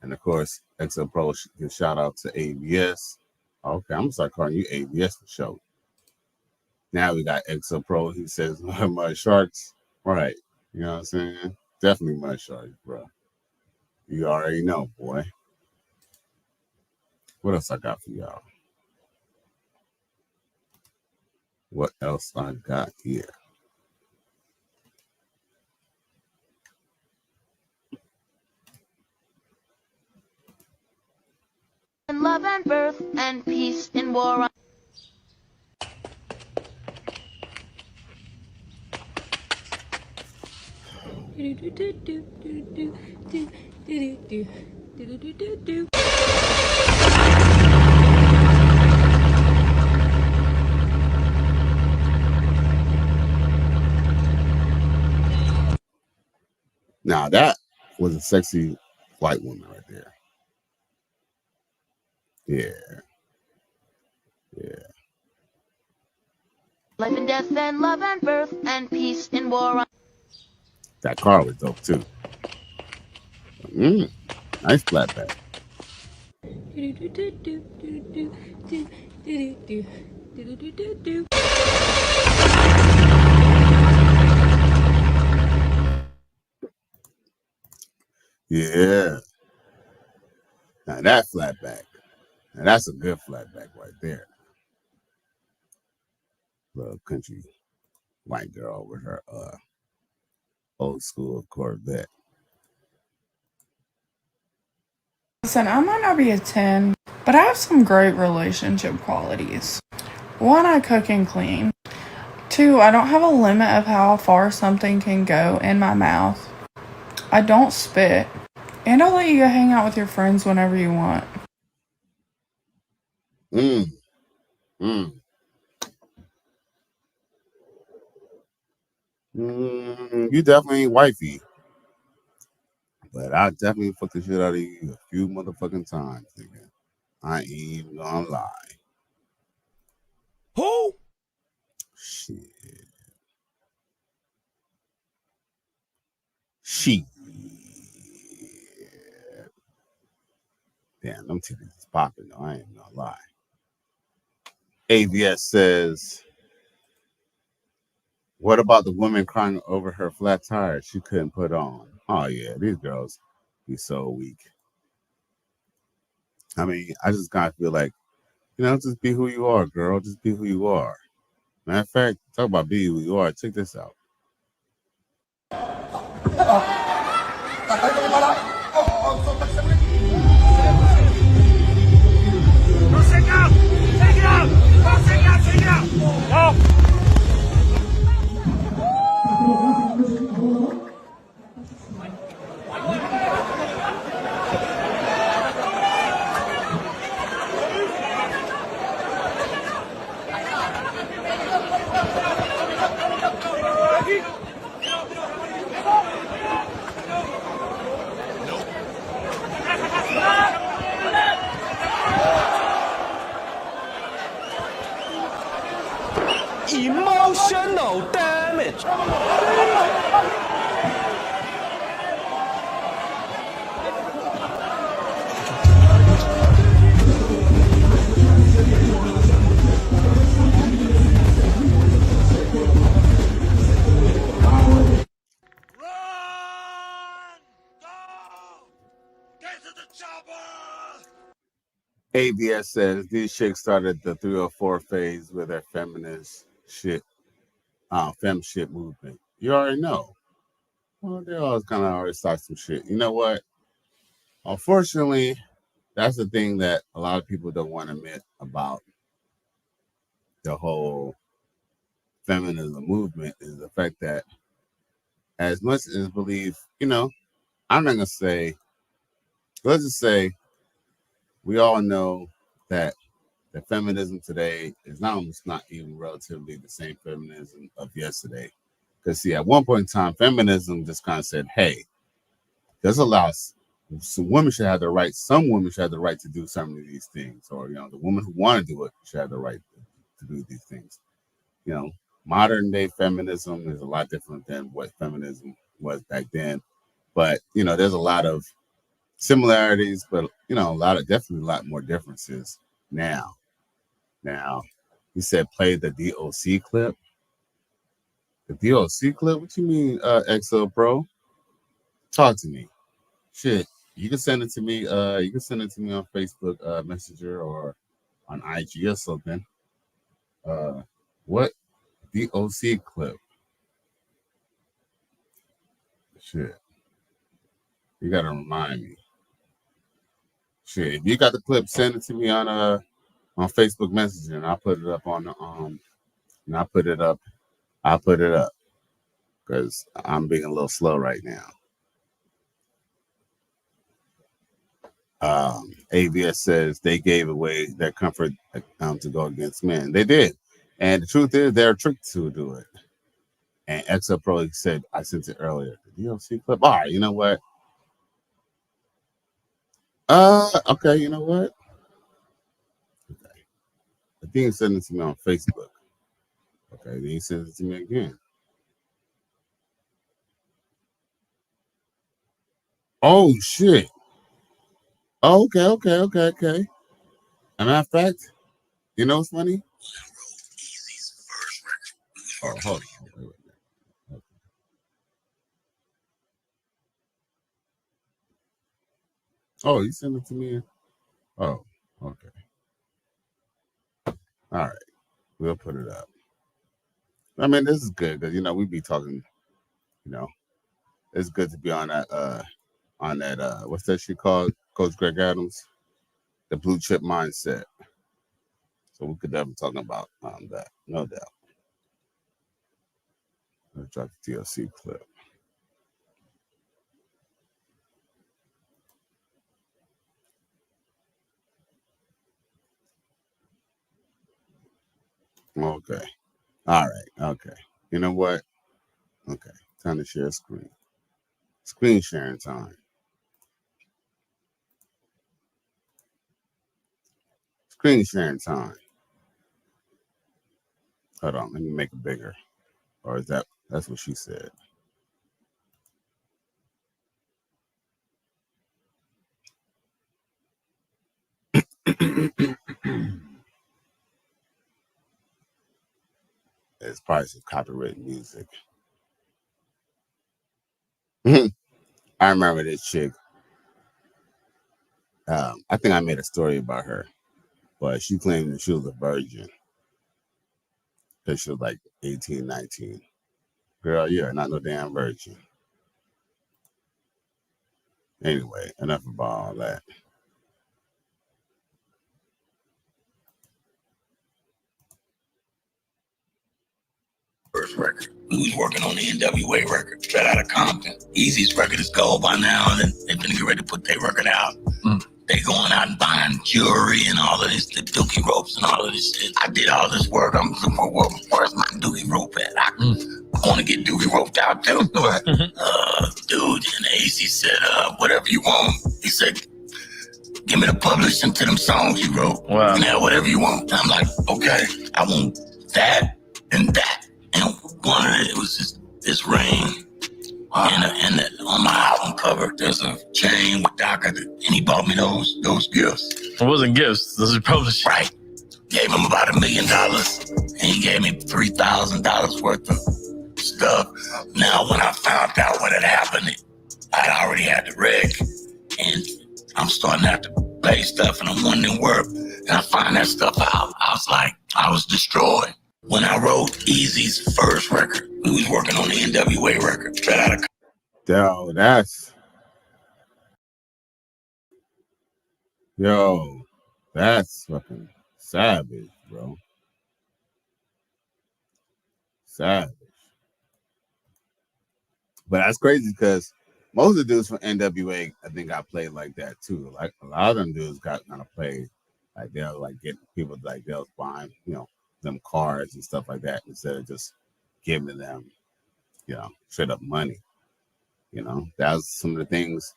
And of course, XL Pro gives shout out to ABS. Okay, I'm gonna start calling you ABS for show. Now we got XL Pro. He says, Mud Sharks. Right. You know what I'm saying? Definitely Mud Sharks, bro. You already know, boy. What else I got for y'all? What else I got here? And love and birth and peace in war. Now that was a sexy white woman right there. Yeah. Yeah. Life and death and love and birth and peace in war. That car was dope too. Nice flatback. Yeah. Now that flatback. Now that's a good flatback right there. Little country white girl with her old school Corvette. Listen, I might not be a 10, but I have some great relationship qualities. 1, I cook and clean. 2, I don't have a limit of how far something can go in my mouth. I don't spit. And I'll let you go hang out with your friends whenever you want. You definitely ain't wifey. But I definitely fuck the shit out of you a few motherfucking times, nigga. I ain't even gonna lie. Who? Shit. Damn, them titties is popping though. I ain't gonna lie. AVS says, what about the woman crying over her flat tire she couldn't put on? Oh yeah, these girls be so weak. I mean, I just kind of feel like, just be who you are, girl. Just be who you are. Matter of fact, talk about be who you are. Check this out. Emotional damage. ABS says these chicks started the 304 phase with their feminist shit, fem shit movement. You already know. Well, they always kind of already start some shit. You know what? Unfortunately, that's the thing that a lot of people don't want to admit about the whole feminism movement is the fact that as much as believe, I'm not going to say, let's just say we all know that the feminism today is almost not even relatively the same feminism of yesterday. Because see, at one point in time, feminism just kind of said, hey, this allows some women should have the right, some women should have the right to do some of these things. Or, the women who want to do it should have the right to do these things. modern day feminism is a lot different than what feminism was back then. But, you know, there's a lot of similarities, but, you know, definitely a lot more differences now. Now, he said play the DOC clip. The DOC clip? What you mean, XO Pro? Talk to me. Shit. You can send it to me. You can send it to me on Facebook Messenger or on IG or something. What DOC clip? Shit. You gotta remind me. Shit. If you got the clip, send it to me on Facebook Messenger, and I'll put it up on the and I'll put it up because I'm being a little slow right now. AVS says they gave away their comfort to go against men. They did. And the truth is, they're tricked to do it. And XL Pro said, I sent it earlier. The DLC clip. All right, you know what? Okay, you know what? Okay. I think he sent it to me on Facebook. Okay, then he sent it to me again. Oh, shit. Oh, okay. As a matter of fact, you know what's funny? Oh, hold on. Wait. Oh, you sent it to me? Oh, okay. All right. We'll put it up. I mean, this is good because, you know, we be talking, you know, it's good to be on that, what's that shit called, Coach Greg Adams? The blue chip mindset. So we could definitely talk about that, no doubt. Let's drop the DLC clip. Okay. All right. Okay. You know what? Okay. Time to share screen. Screen sharing time. Screen sharing time. Hold on. Let me make it bigger. Or is that's what she said? It's probably some copyrighted music. I remember this chick. I think I made a story about her, but she claimed that she was a virgin because she was like 18, 19. Girl, you're not no damn virgin. Anyway, enough about all that. First record. We was working on the NWA record, straight out of Compton. Easy's record is gold by now, and they're gonna get ready to put their record out. They going out and buying jewelry and all of this, the dookie ropes and all of this shit. I did all this work. I'm looking for work. Where's my dookie rope at? I want to get dookie roped out too. Dude in the AC said, whatever you want. He said, give me the publishing to them songs you wrote. Wow. You can have whatever you want. And I'm like, okay, I want that and that. And one of it was just this ring. And on my album cover, there's a chain with Docker, and he bought me those gifts. It wasn't gifts, those are publishing. Right. Gave him about $1 million, and he gave me $3,000 worth of stuff. Now, when I found out what had happened, I'd already had the reg, and I'm starting to have to pay stuff, and I'm wondering where. And I find that stuff out. I was like, I was destroyed. When I wrote Easy's first record, we was working on the NWA record, straight out of. That's fucking savage, bro. Savage. But that's crazy because most of the dudes from NWA, I think, got played like that too. Like a lot of them dudes got kind of played like they'll like get people like they'll buying, you know, them cars and stuff like that instead of just giving them, you know, straight up money. You know, that was some of the things,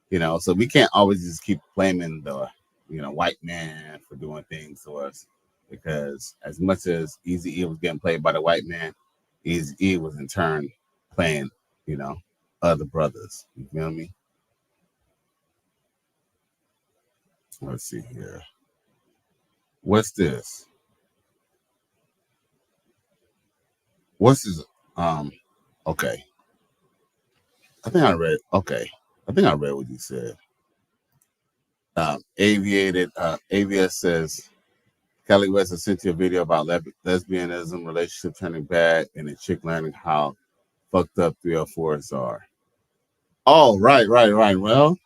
you know, so we can't always just keep blaming the, you know, white man for doing things to us. because as much as Easy E was getting played by the white man, Easy E was in turn playing, other brothers. You feel me? Let's see here. What's this? What's this? Okay. I think I read. Okay. I think I read what you said. AVS says Kelly West has sent you a video about lesbianism, relationship turning bad, and a chick learning how fucked up 304s are. Oh, right. Well,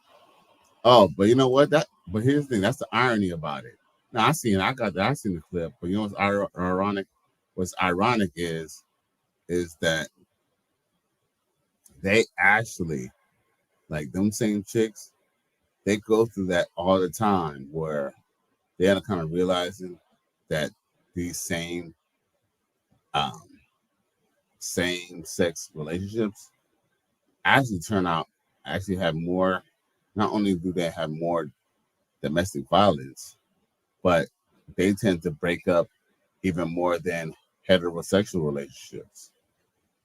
but you know what? But here's the thing. That's the irony about it. Now I seen the clip, but you know what's ironic? What's ironic is that they actually, like them same chicks, they go through that all the time where they're kind of realizing that these same sex relationships actually have more. Not only do they have more domestic violence, but they tend to break up even more than heterosexual relationships.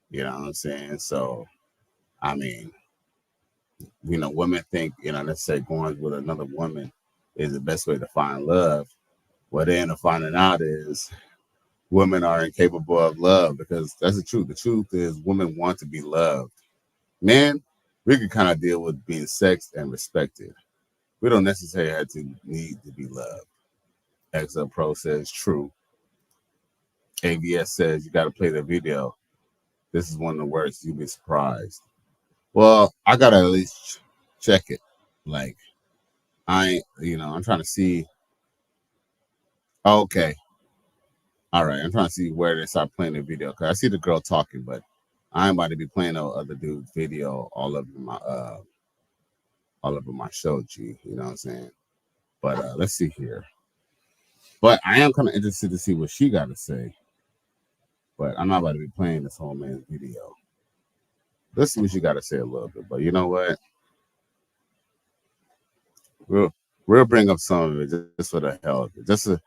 You know what I'm saying? So, I mean, women think, let's say going with another woman is the best way to find love. What they end up finding out is women are incapable of love, because that's the truth. The truth is women want to be loved. Men, we can kind of deal with being sexed and respected. We don't necessarily have to need to be loved. XL Pro says true. AVS says you got to play the video. This is one of the worst. You'd be surprised. Well, I got to at least check it. Like, I'm trying to see. Okay. All right. I'm trying to see where they start playing the video. Because I see the girl talking, but I ain't about to be playing no other dude's video all over my show, G. You know what I'm saying? But let's see here. But I am kind of interested to see what she got to say. But I'm not about to be playing this whole man's video. Let's see what she got to say a little bit. But you know what? We'll bring up some of it just for the hell of it. Just to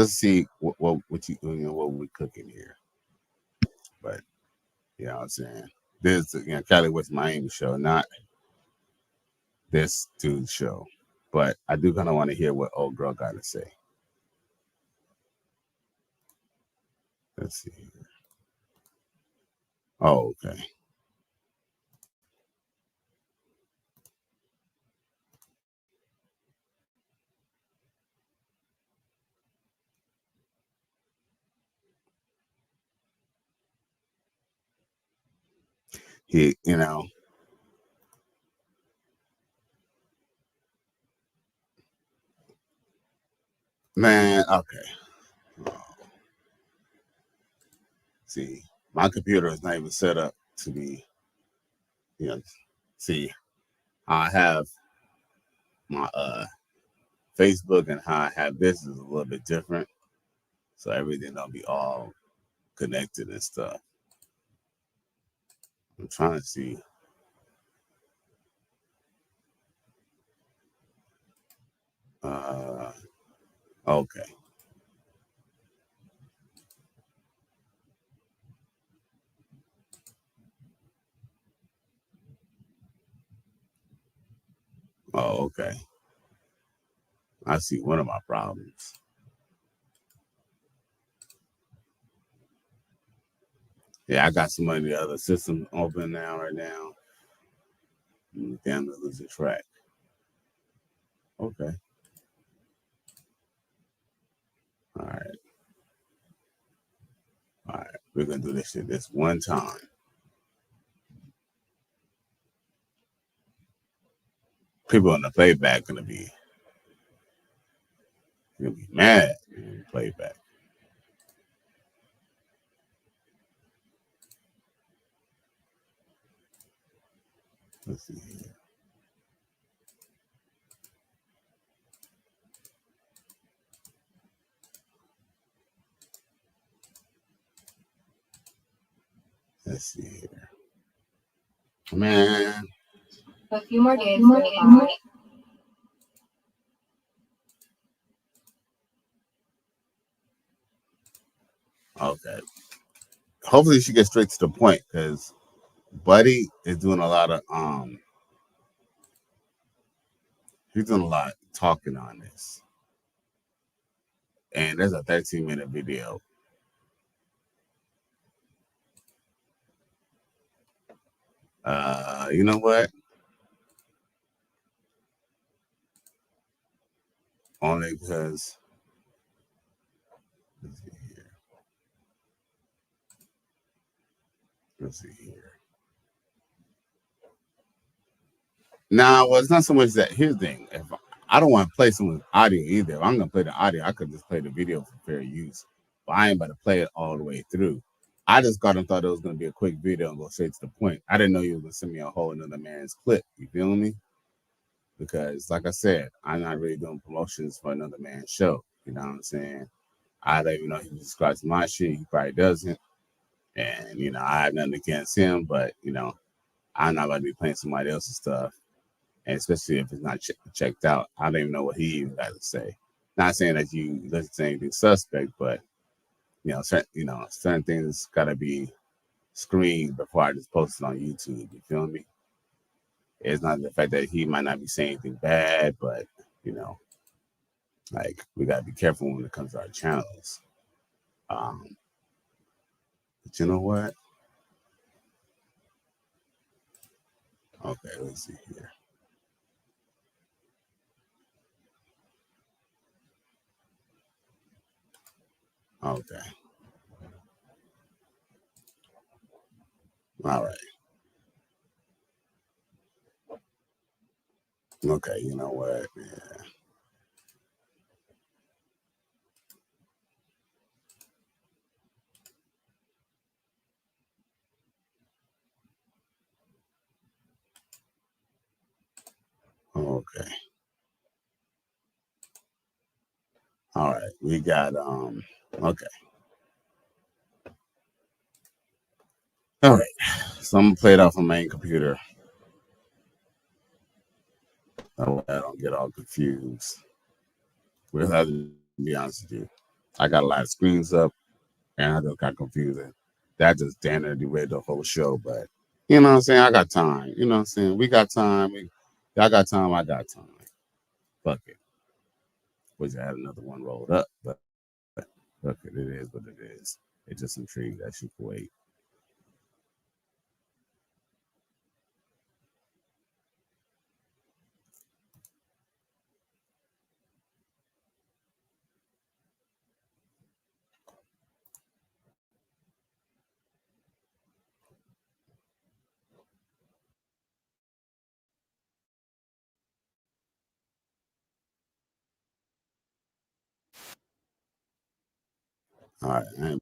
see what we cooking here. But you know what I'm saying? This Cali West Miami show, not this dude's show. But I do kind of want to hear what old girl got to say. Let's see here. Oh, okay. Man, okay. See, my computer is not even set up to be, see, I have my Facebook and how I have this is a little bit different. So everything don't be all connected and stuff. I'm trying to see. Okay. Oh, okay. I see one of my problems. Yeah, I got some of the other systems open right now. Damn, to lose the track. Okay. All right. We're gonna do this shit this one time. People on the playback gonna be mad in the playback. Let's see here. Let's see here. Man. A few more days. Okay. Hopefully she gets straight to the point because Buddy is doing a lot of he's doing a lot of talking on this. And there's a 13-minute video. You know what? Only because let's see here. Now, well, it's not so much that. Here's the thing: if I don't want to play someone's audio either. If I'm gonna play the audio, I could just play the video for fair use. But I ain't about to play it all the way through. I just thought it was gonna be a quick video and go straight to the point. I didn't know you were gonna send me a whole another man's clip. You feel me? Because, like I said, I'm not really doing promotions for another man's show. You know what I'm saying? I don't even know if he subscribes to my shit. He probably doesn't. And I have nothing against him, but I'm not about to be playing somebody else's stuff. And especially if it's not checked out, I don't even know what he even got to say. Not saying that you listen to anything suspect, but certain things got to be screened before I just post it on YouTube. You feel me? It's not the fact that he might not be saying anything bad, but like we got to be careful when it comes to our channels. But you know what? Okay, let's see here. Okay. All right. Okay, you know what? Yeah. Okay. All right. We got okay. All right. So I'm gonna play it off on my main computer. I don't get all confused. With that, to be honest with you, I got a lot of screens up, and I just got confused. That just damn near derailed the whole show. But you know what I'm saying? I got time. You know what I'm saying? We got time. Y'all got time. I got time. Fuck it. Wish I had another one rolled up, but fuck it. It is what it is. It just intrigued that she could wait. All right.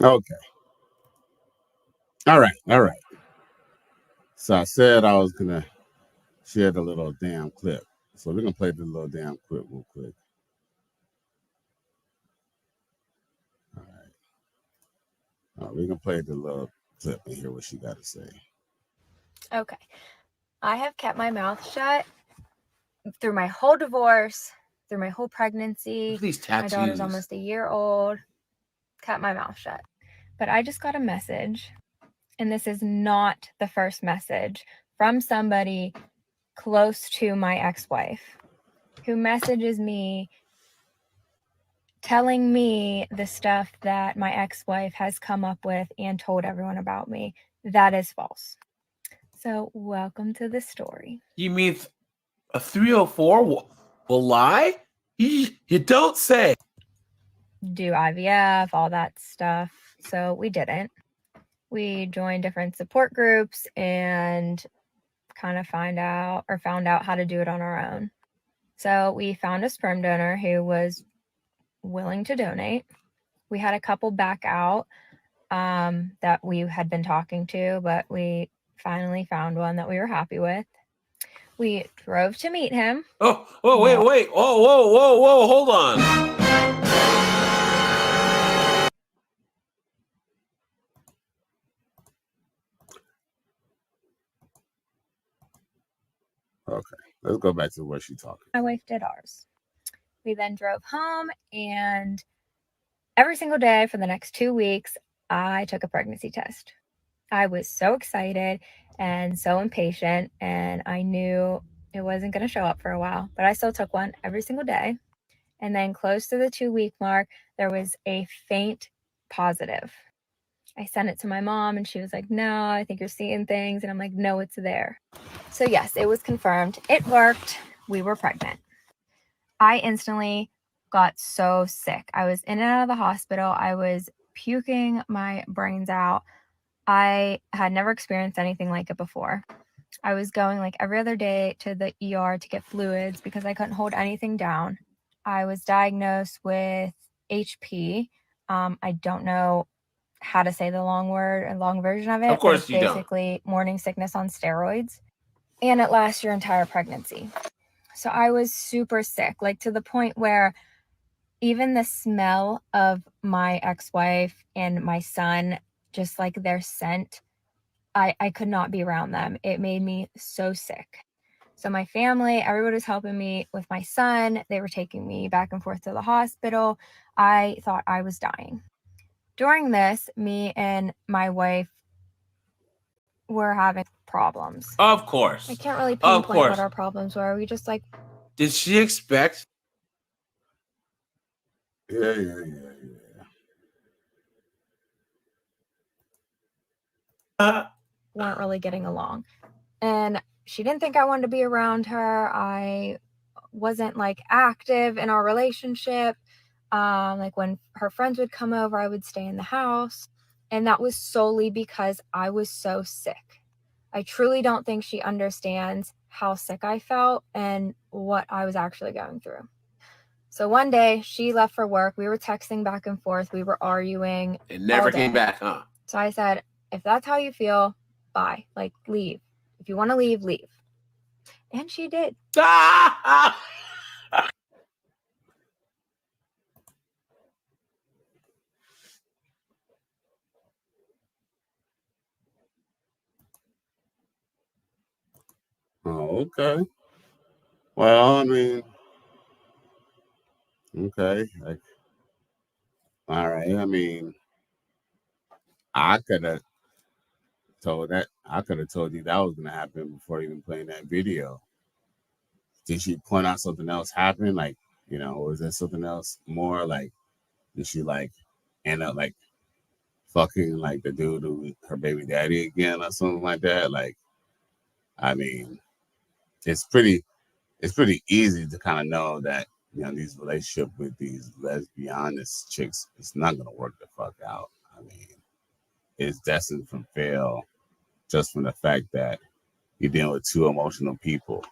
Okay. All right. All right. So I said I was gonna share the little damn clip. So we're gonna play the little damn clip real quick. All right. We're gonna play the little clip and hear what she got to say. Okay. I have kept my mouth shut through my whole divorce, through my whole pregnancy. These tattoos. My daughter's almost a year old. Kept my mouth shut. But I just got a message, and this is not the first message, from somebody close to my ex-wife who messages me telling me the stuff that my ex-wife has come up with and told everyone about me. That is false. So welcome to the story. You mean a 304 will lie? You don't say. Do IVF, all that stuff. So we didn't. We joined different support groups and kind of found out how to do it on our own. So we found a sperm donor who was willing to donate. We had a couple back out that we had been talking to, but we finally found one that we were happy with. We drove to meet him. Oh, wait. Whoa, hold on. Okay, let's go back to what she's talking. My wife did ours. We then drove home, and every single day for the next 2 weeks, I took a pregnancy test. I was so excited and so impatient, and I knew it wasn't going to show up for a while, but I still took one every single day. And then close to the 2-week mark, there was a faint positive. I sent it to my mom, and she was like, no, I think you're seeing things. And I'm like, no, it's there. So yes, it was confirmed. It worked. We were pregnant. I instantly got so sick. I was in and out of the hospital. I was puking my brains out. I had never experienced anything like it before. I was going like every other day to the ER to get fluids because I couldn't hold anything down. I was diagnosed with HP. I don't know how to say the long version of it. Of course it's you don't. basically morning sickness on steroids. And it lasts your entire pregnancy. So I was super sick, like to the point where even the smell of my ex-wife and my son, just like their scent, I could not be around them. It made me so sick. So my family, everybody was helping me with my son. They were taking me back and forth to the hospital. I thought I was dying. During this, me and my wife were having problems. Of course. I can't really pinpoint what our problems were. We just like... Did she expect? Yeah. weren't really getting along. And she didn't think I wanted to be around her. I wasn't like active in our relationship. Like when her friends would come over, I would stay in the house. And that was solely because I was so sick. I truly don't think she understands how sick I felt and what I was actually going through. So one day she left for work. We were texting back and forth. We were arguing. It never came back, huh? So I said, if that's how you feel, bye. Like, leave. If you want to leave, leave. And she did. Oh, okay. Well, I mean, okay. Like, all right. I mean, I could have told you that was gonna happen before even playing that video. Did she point out something else happened? Like, was there something else more? Like, did she like end up like fucking like the dude who her baby daddy again or something like that? Like, I mean, it's pretty easy to kind of know that these relationships with these lesbianist chicks, it's not gonna work the fuck out. I mean, it's destined to fail just from the fact that you're dealing with two emotional people.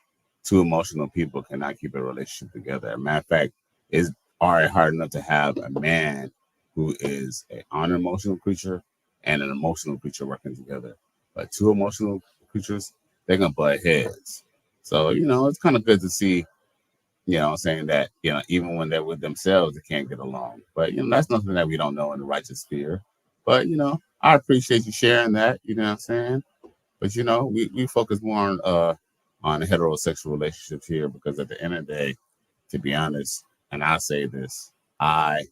Two emotional people cannot keep a relationship together. As a matter of fact, it's already hard enough to have a man who is an unemotional creature and an emotional creature working together. But two emotional creatures, they're gonna butt heads. So, it's kind of good to see, saying that, even when they're with themselves, they can't get along. But, that's nothing that we don't know in the righteous sphere. But, I appreciate you sharing that, you know what I'm saying? But, we focus more on heterosexual relationships here because at the end of the day, to be honest, and I say this, I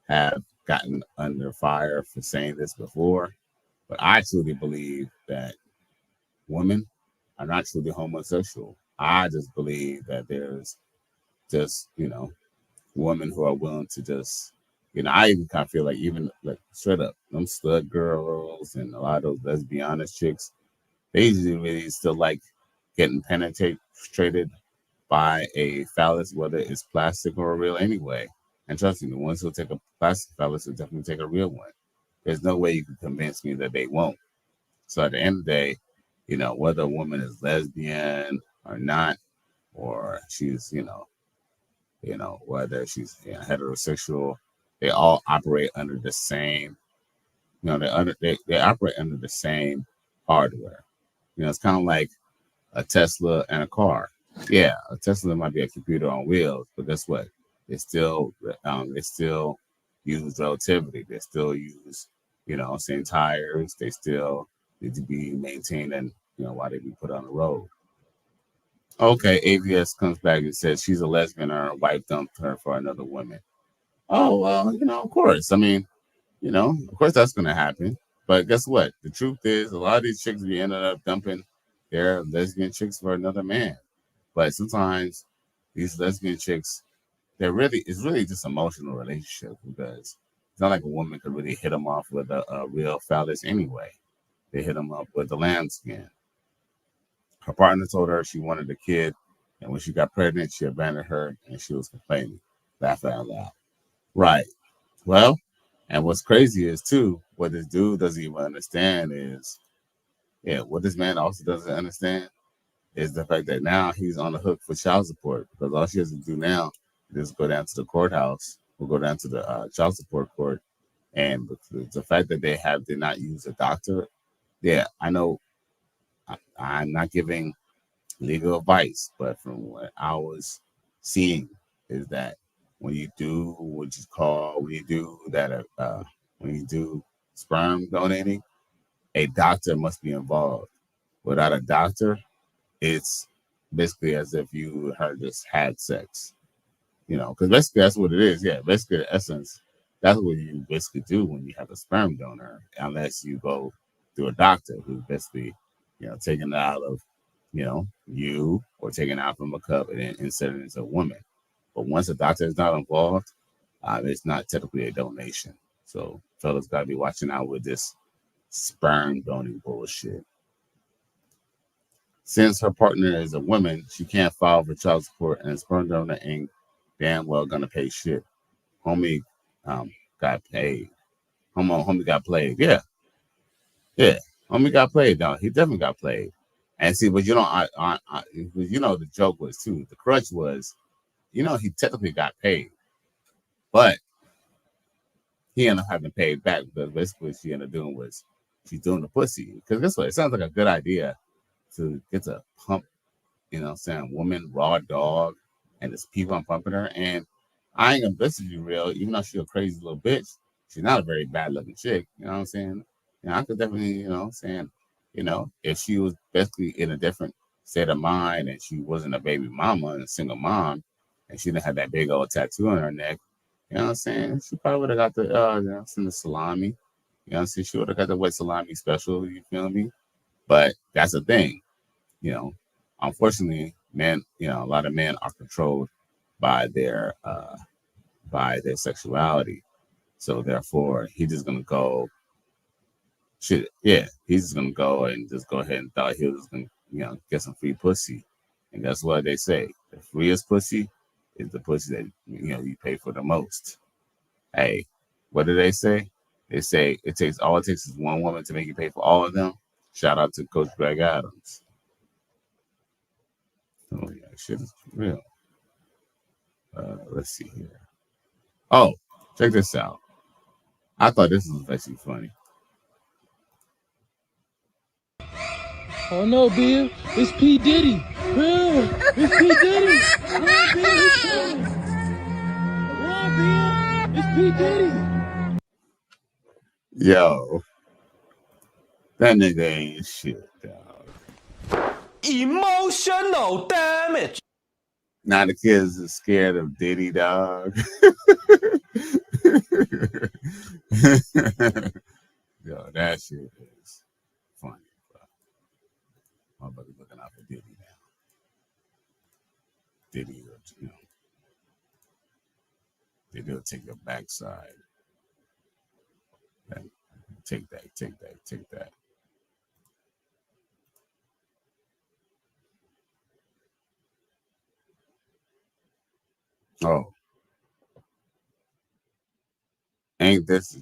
have gotten under fire for saying this before, but I truly believe that women are not truly homosexual. I just believe that there's just, women who are willing to just, I even kind of feel like even like straight up, them stud girls and a lot of those lesbianist chicks, they usually really still like getting penetrated by a phallus, whether it's plastic or real anyway. And trust me, the ones who'll take a plastic phallus will definitely take a real one. There's no way you can convince me that they won't. So at the end of the day, whether a woman is lesbian or not, or she's, whether she's heterosexual, they all operate under the same, they operate under the same hardware. It's kind of like a Tesla and a car. Yeah, a Tesla might be a computer on wheels, but guess what? They still use relativity. They still use, same tires. They still need to be maintained and, while they be put on the road. Okay, AVS comes back and says she's a lesbian or her wife dumped her for another woman. Oh, well, of course. I mean, of course that's going to happen. But guess what? The truth is a lot of these chicks be ended up dumping their lesbian chicks for another man. But sometimes these lesbian chicks, it's really just emotional relationship because it's not like a woman could really hit them off with a real phallus anyway. They hit them up with the lambskin. Her partner told her she wanted a kid, and when she got pregnant, she abandoned her, and she was complaining. Laugh out loud. Right. Well, and what's crazy is, too, what this dude doesn't even understand is, what this man also doesn't understand is the fact that now he's on the hook for child support because all she has to do now is go down to the courthouse or go down to the child support court. And the fact that they did not use a doctor, I know I'm not giving legal advice, but from what I was seeing is that when you do what you call, when you do sperm donating, a doctor must be involved. Without a doctor, it's basically as if you just had sex, because basically that's what it is. Yeah, basically the essence, that's what you basically do when you have a sperm donor, unless you go through a doctor who's basically, taking it out of, you or taking it out from a cup and then insert it into a woman. But once a doctor is not involved, it's not typically a donation. So fellas got to be watching out with this sperm donating bullshit. Since her partner is a woman, she can't file for child support, and sperm donor ain't damn well gonna pay shit. Homie got paid. Homie got played. Yeah. Homie got played. No, he definitely got played. And see, but the joke was too. The crutch was, he technically got paid, but he ended up having paid back because basically what she ended up doing was she's doing the pussy. Because guess what? It sounds like a good idea to get to pump, woman, raw dog, and just keep on pumping her. And I ain't gonna message you real, even though she's a crazy little bitch, she's not a very bad looking chick. You know what I'm saying? I could definitely, if she was basically in a different state of mind and she wasn't a baby mama and a single mom, and she didn't have that big old tattoo on her neck, you know what I'm saying? She probably would have got the salami. You know what I'm saying? She would have got the wet salami special, you feel me? But that's the thing, unfortunately, men, a lot of men are controlled by their sexuality. So therefore, he's just gonna go. He's just gonna go and just go ahead and thought he was gonna, get some free pussy. And that's what they say. The freest pussy is the pussy that you pay for the most. Hey, what do they say? They say it takes is one woman to make you pay for all of them. Shout out to Coach Greg Adams. Oh yeah, shit is real. Let's see here. Oh, check this out. I thought this was actually funny. Oh no, Bill, it's P. Diddy. Bill, it's P. Diddy. Run, Bill, Run, Bill, it's P. Diddy. Yo, that nigga ain't shit, dog. Emotional damage. Now the kids are scared of Diddy, dog. Yo, that shit is funny, bro. My buddy looking out for Diddy now. Diddy will take your backside. Take that. Oh. Ain't this,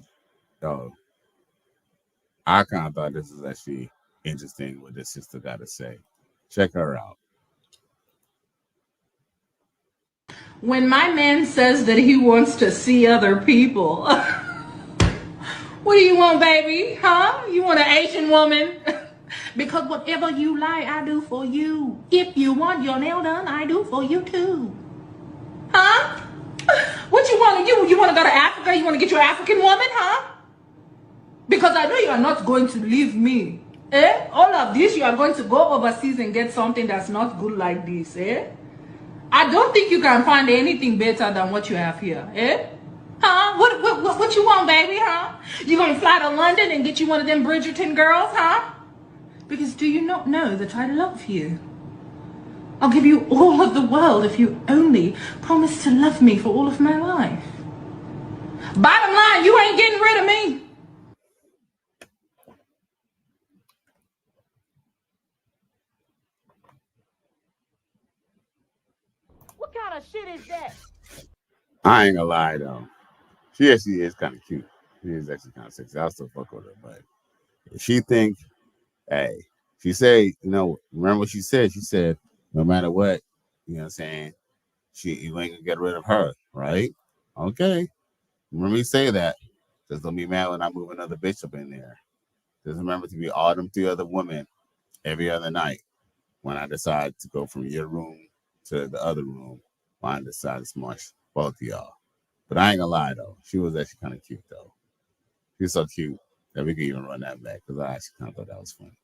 I kind of thought this was actually interesting what this sister got to say. Check her out. When my man says that he wants to see other people, what do you want, baby? Huh? You want an Asian woman? Because whatever you like, I do for you. If you want your nail done, I do for you too. Huh? What you want to do? You want to go to Africa? You want to get your African woman, huh? Because I know you are not going to leave me. Eh? All of this, you are going to go overseas and get something that's not good like this, eh? I don't think you can find anything better than what you have here, eh? Huh? What you want, baby, huh? You gonna fly to London and get you one of them Bridgerton girls, huh? Because do you not know that I love you? I'll give you all of the world if you only promise to love me for all of my life. Bottom line, you ain't getting rid of me. What kind of shit is that? I ain't gonna lie though. She actually is kind of cute. She is actually kind of sexy. I'll still fuck with her, but if she think, hey, she say, remember what she said? She said, no matter what, you know what I'm saying, you ain't gonna get rid of her, right? Okay. Remember you say that. Just don't be mad when I move another bitch up in there. Just remember to be all them 3 other women every other night when I decide to go from your room to the other room when I decide to smush both of y'all. But I ain't gonna lie though, she was actually kind of cute though. She's so cute that we could even run that back because I actually kind of thought that was funny.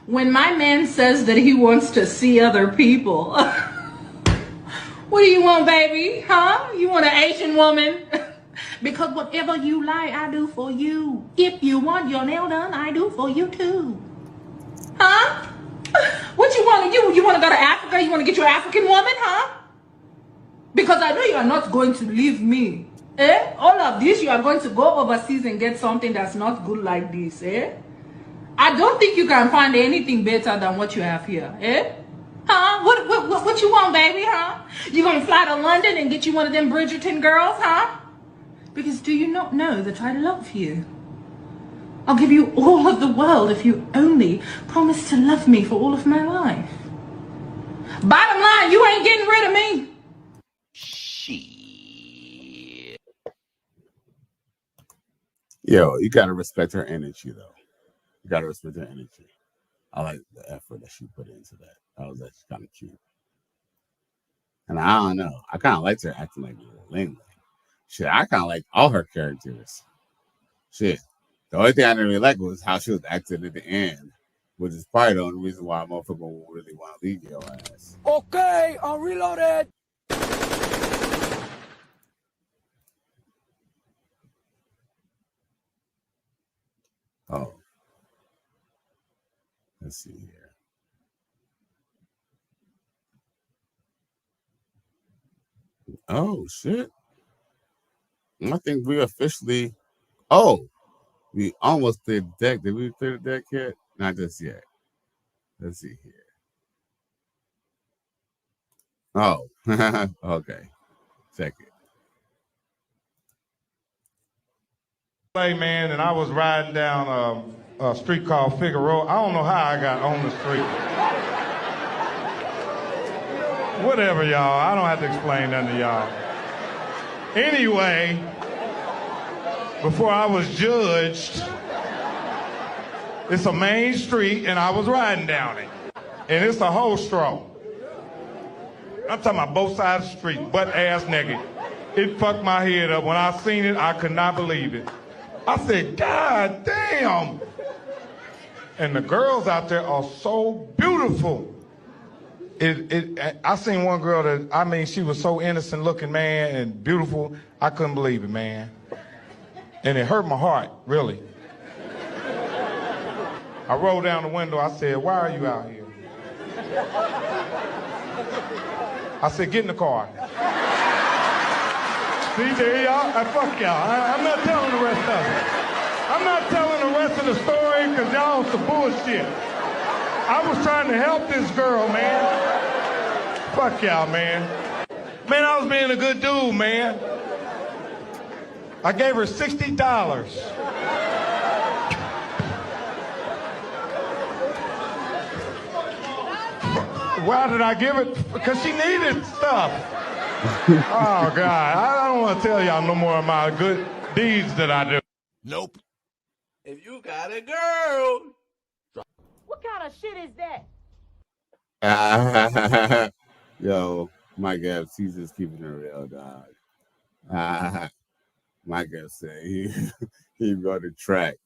When my man says that he wants to see other people, what do you want, baby? Huh? You want an Asian woman? Because whatever you like, I do for you. If you want your nail done, I do for you too. Huh? What you want to do? You want to go to Africa? You want to get your African woman, huh? Because I know you are not going to leave me. Eh? All of this, you are going to go overseas and get something that's not good like this, eh? I don't think you can find anything better than what you have here, eh? Huh? What you want, baby, huh? You gonna fly to London and get you one of them Bridgerton girls, huh? Because do you not know that I love you? I'll give you all of the world if you only promise to love me for all of my life. Bottom line, you ain't getting rid of me. Yo, you gotta respect her energy though. You gotta respect her energy. I like the effort that she put into that. That was actually kind of cute. And I don't know. I kind of liked her acting like Ling. Shit, I kind of like all her characters. Shit. The only thing I didn't really like was how she was acting at the end, which is probably the only reason why a motherfucker will really want to leave your ass. Okay, I'm reloaded. Oh. Let's see here. Oh, shit. I think we officially... Oh, we almost cleared the deck. Did we clear the deck yet? Not just yet. Let's see here. Oh, okay. Check it. Hey, man, and I was riding down a street called Figueroa. I don't know how I got on the street. Whatever, y'all. I don't have to explain nothing to y'all. Anyway, before I was judged, it's a main street, and I was riding down it. And it's a whole straw. I'm talking about both sides of the street, butt ass naked. It fucked my head up. When I seen it, I could not believe it. I said, God damn. And the girls out there are so beautiful. I seen one girl that, I mean, she was so innocent looking, man, and beautiful. I couldn't believe it, man. And it hurt my heart, really. I rolled down the window. I said, why are you out here? I said, get in the car. See, there y'all. Fuck y'all. I'm not telling the rest of it. I'm not telling the rest of the story because y'all some bullshit. I was trying to help this girl, man. Fuck y'all, man. Man, I was being a good dude, man. I gave her $60. Why did I give it? Because she needed stuff. Oh, God. I don't want to tell y'all no more of my good deeds that I do. Nope. If you got a girl. What kind of shit is that? Yo, my guess, he's just keeping it real, dog. My guess say he go to track,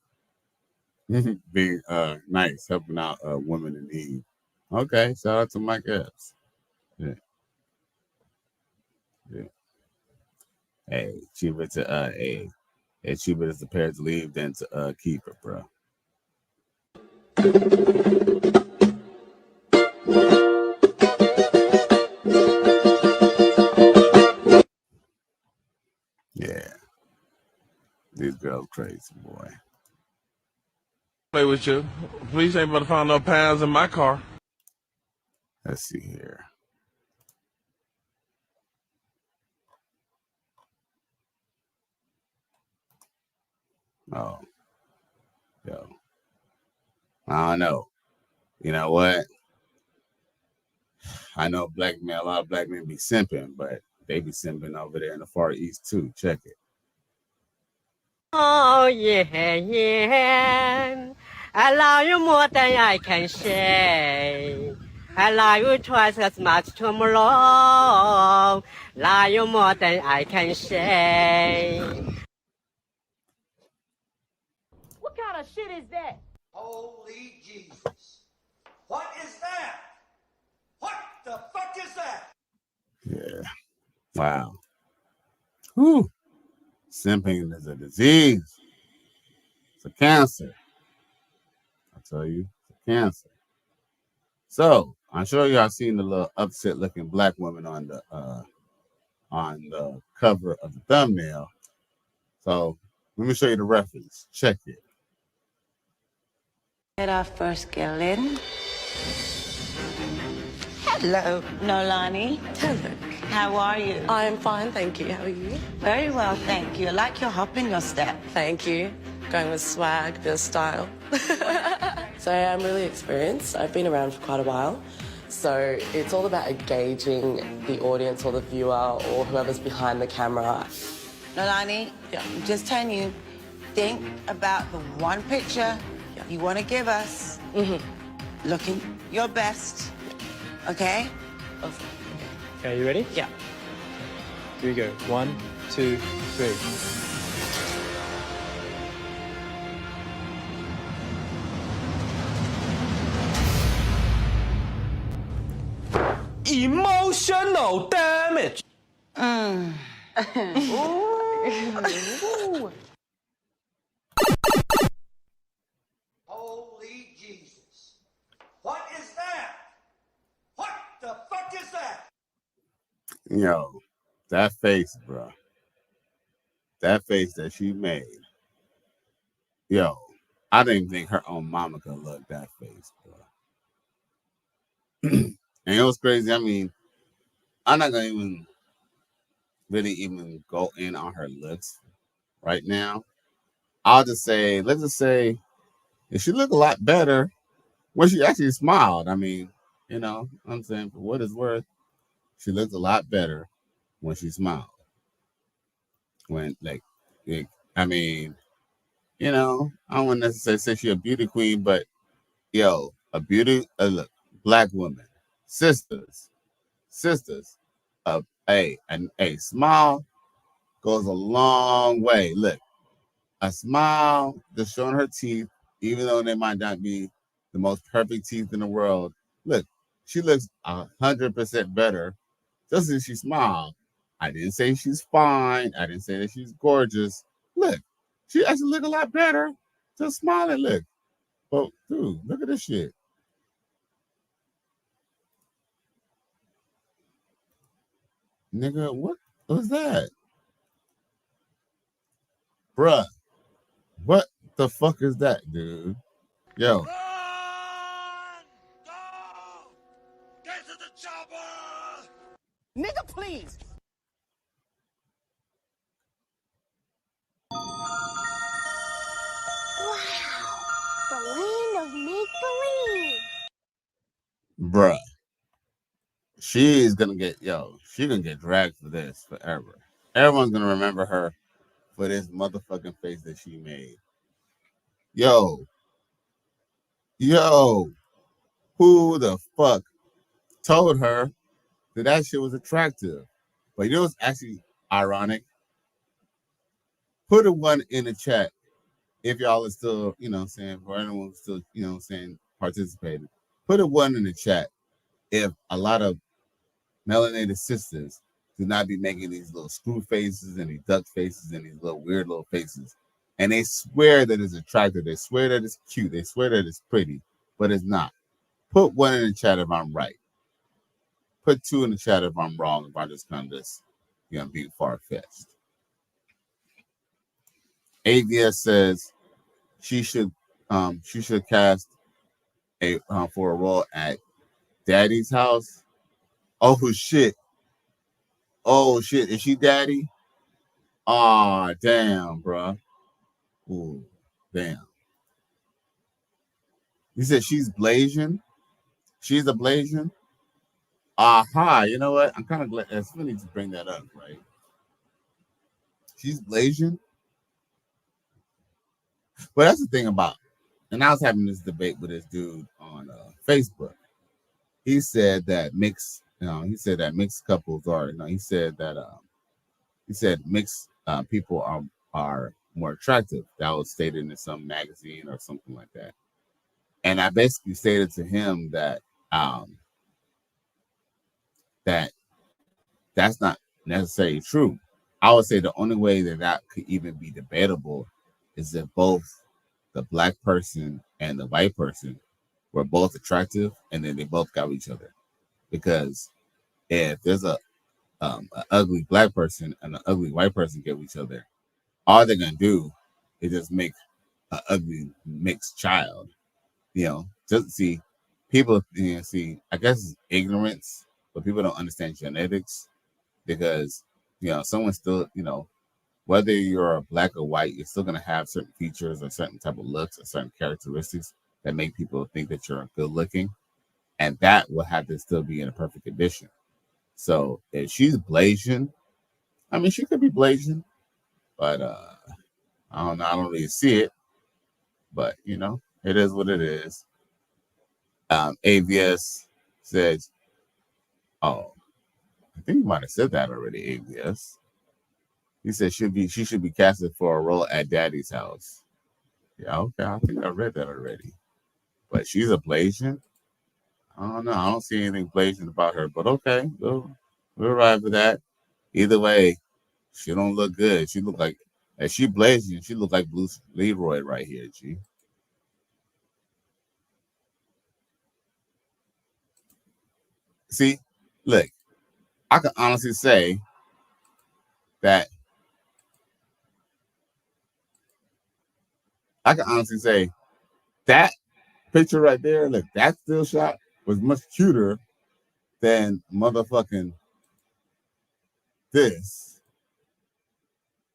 being nice, helping out women in need. Okay, shout out to my guess. Yeah. Yeah. Hey, cheaper to it's cheaper as the pair to leave than to keep it, bro. Yeah. These girls crazy, boy. Play with you. Police ain't about to find no pounds in my car. Let's see here. Oh, yo. I don't know. You know what? I know a lot of black men be simping, but they be simping over there in the Far East too. Check it. Oh, yeah, yeah. I love you more than I can say. I love you twice as much tomorrow. Love you more than I can say. What kind of shit is that? Holy Jesus. What is that? What the fuck is that? Yeah. Wow. Whew. Simping is a disease. It's a cancer. I tell you, it's a cancer. So I'm sure y'all seen the little upset looking black woman on the cover of the thumbnail. So let me show you the reference. Check it. Let our first girl in. Hello, Nolani. Hello. How are you? I'm fine, thank you. How are you? Very well, thank you. I like your hop in your step. Thank you. Going with swag, bit of style. So I'm really experienced. I've been around for quite a while. So it's all about engaging the audience or the viewer or whoever's behind the camera. Nolani, I'm just telling you, think about the one picture you want to give us. Looking your best. Okay? Awesome. Okay, you ready? Yeah. Here we go. 1, 2, 3. Emotional damage. Holy Jesus. What is that? What the fuck is that? Yo, that face, bro. That face that she made. Yo, I didn't think her own mama could look that face, bro. And it was crazy. I mean, I'm not gonna even go in on her looks right now. I'll just say, let's just say, she looked a lot better when she actually smiled. I mean, you know, I'm saying for what it's worth, she looked a lot better when she smiled. When I mean, you know, I don't want to necessarily say she's a beauty queen, but yo, look, black woman, sisters, a smile goes a long way. Look, a smile, just showing her teeth, even though they might not be the most perfect teeth in the world. Look, she looks 100% better just as she smiled. I didn't say she's fine. I didn't say that she's gorgeous. Look, she actually look a lot better just smiling. Look, but dude, look at this shit. Nigga, what was that? Bruh, what the fuck is that, dude? Yo. Get to the chopper! Nigga, please. Wow, the land of make-believe. Bruh. She's gonna get dragged for this forever. Everyone's gonna remember her for this motherfucking face that she made. Yo, who the fuck told her that shit was attractive? But you know what's actually ironic? Put a one in the chat if y'all are still, saying, for anyone who's still, saying participating. Put a one in the chat if a lot of melanated sisters do not be making these little screw faces and these duck faces and these little weird little faces. And they swear that it's attractive. They swear that it's cute. They swear that it's pretty, but it's not. Put one in the chat if I'm right. Put two in the chat if I'm wrong, if I just kind of being far-fetched. AVS says she should cast for a role at Daddy's house. Oh shit. Is she Daddy? Ah, damn, bro. Ooh, damn. You said she's Blasian? She's a Blasian? Aha, you know what? I'm kind of glad. It's funny to bring that up, right? She's Blasian? But that's the thing about, and I was having this debate with this dude on Facebook. He said that mixed couples are, he said mixed people are more attractive. That was stated in some magazine or something like that. And I basically stated to him that that's not necessarily true. I would say the only way that could even be debatable is if both the black person and the white person were both attractive and then they both got each other. Because if there's an ugly black person and an ugly white person get each other, all they're gonna do is just make an ugly mixed child. Just see people. I guess it's ignorance, but people don't understand genetics because someone still whether you're black or white, you're still gonna have certain features or certain type of looks or certain characteristics that make people think that you're good looking, and that will have to still be in a perfect condition. So if she's Blasian, I mean, she could be Blasian, but I don't know. I don't really see it, but it is what it is. AVS says, "Oh, I think you might have said that already." AVS. He said she should be casted for a role at Daddy's house. Yeah, okay. I think I read that already. But she's a Blasian. I don't know. I don't see anything Blasian about her. But okay, we'll arrive at that. Either way, she don't look good. She look like, if she Blasian, she look like Bruce Leroy right here, G. See, look, I can honestly say that that picture right there, look, that still shot was much cuter than motherfucking this.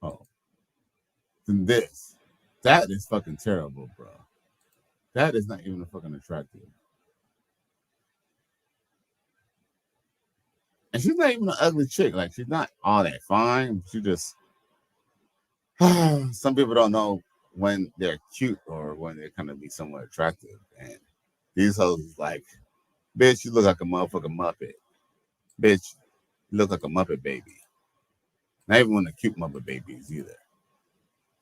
Oh, than this. That is fucking terrible, bro. That is not even a fucking attractive. And she's not even an ugly chick. Like, she's not all that fine. She just, some people don't know when they're cute or when they're kind of be somewhat attractive. And these hoes is like, bitch, you look like a motherfucking Muppet. Bitch, you look like a Muppet baby. Not even one of the cute Muppet babies either.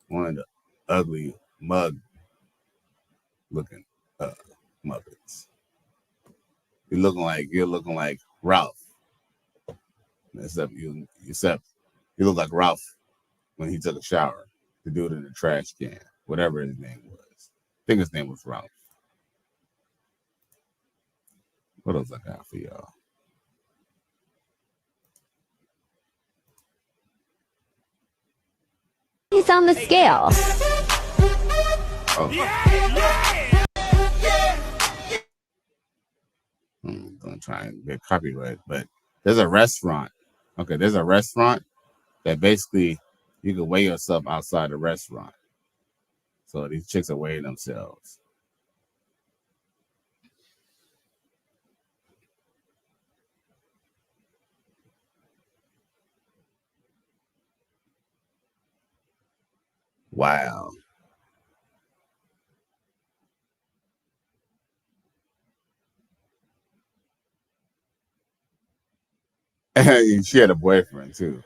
One of the ugly mug looking Muppets. You're looking like Ralph. Except you look like Ralph when he took a shower. The dude in the trash can, whatever his name was. I think his name was Ralph. What else I got for y'all? He's on the scale. Oh. I'm gonna try and get copyright, but there's a restaurant. Okay, there's a restaurant that basically you can weigh yourself outside the restaurant. So these chicks are weighing themselves. Wow. And she had a boyfriend too.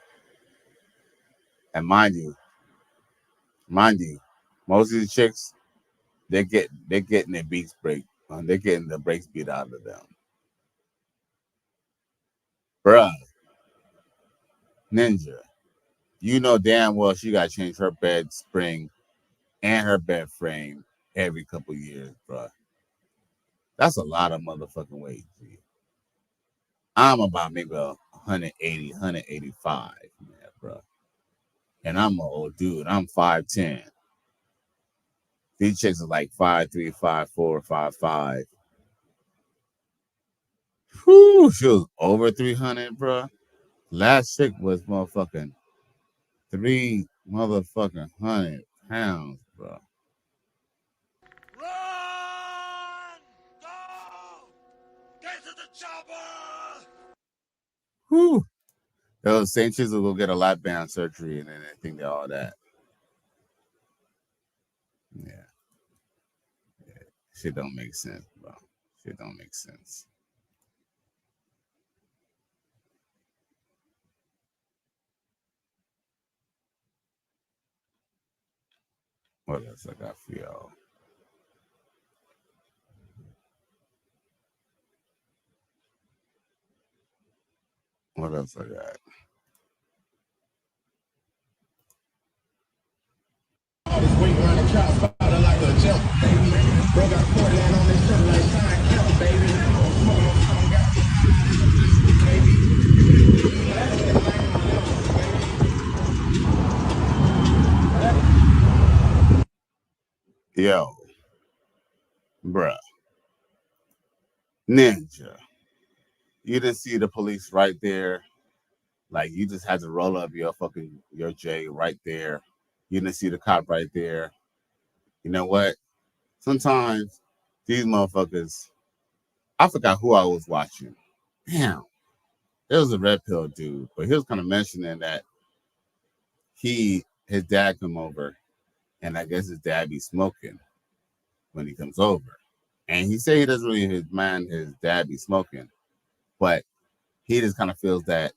And mind you, most of these chicks, they're getting their beats break. They're getting the brakes beat out of them. Bruh, Ninja, you know damn well she got to change her bed spring and her bed frame every couple years, bruh. That's a lot of motherfucking weight, G. I'm about maybe 180, 185, man, bruh. And I'm an old dude. I'm 5'10". These chicks are like 5'3", 5'4", 5'5". Whew, she was over 300, bruh. Last chick was motherfucking 3 motherfucking 100 pounds, bro. Run! Go! Get to the chopper! Whew. Those same chicks will go get a lap band surgery and then they think they're all that. Yeah. Shit don't make sense, bro. Shit don't make sense. What else I got for y'all? What else I got? Yo, bruh. Ninja. You didn't see the police right there. Like, you just had to roll up your J right there. You didn't see the cop right there. You know what? Sometimes these motherfuckers, I forgot who I was watching. Damn. It was a red pill dude, but he was kind of mentioning that his dad come over, and I guess his dad be smoking when he comes over. And he said he doesn't really mind his dad be smoking, but he just kind of feels that,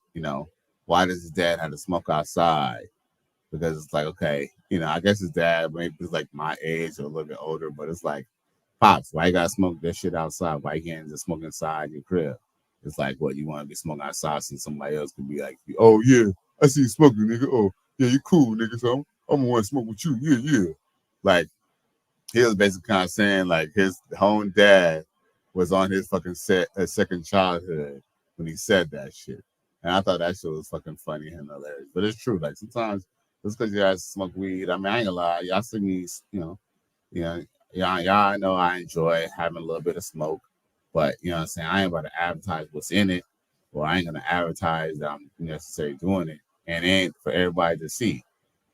why does his dad have to smoke outside? Because it's like, okay, I guess his dad maybe is like my age or a little bit older, but it's like, Pops, why you gotta smoke that shit outside? Why you can't just smoke inside your crib? It's like, what, you want to be smoking outside so somebody else could be like, oh yeah, I see you smoking, nigga. Oh yeah, you cool, nigga. So I'm gonna want to smoke with you. Yeah. Like, he was basically kind of saying like his own dad was on his fucking second childhood when he said that shit. And I thought that shit was fucking funny and hilarious. But it's true. Like, sometimes just because you guys smoke weed, I mean, I ain't gonna lie, y'all see me, y'all know I enjoy having a little bit of smoke, but you know what I'm saying, I ain't about to advertise what's in it, or I ain't gonna advertise that I'm necessarily doing it, and it ain't for everybody to see.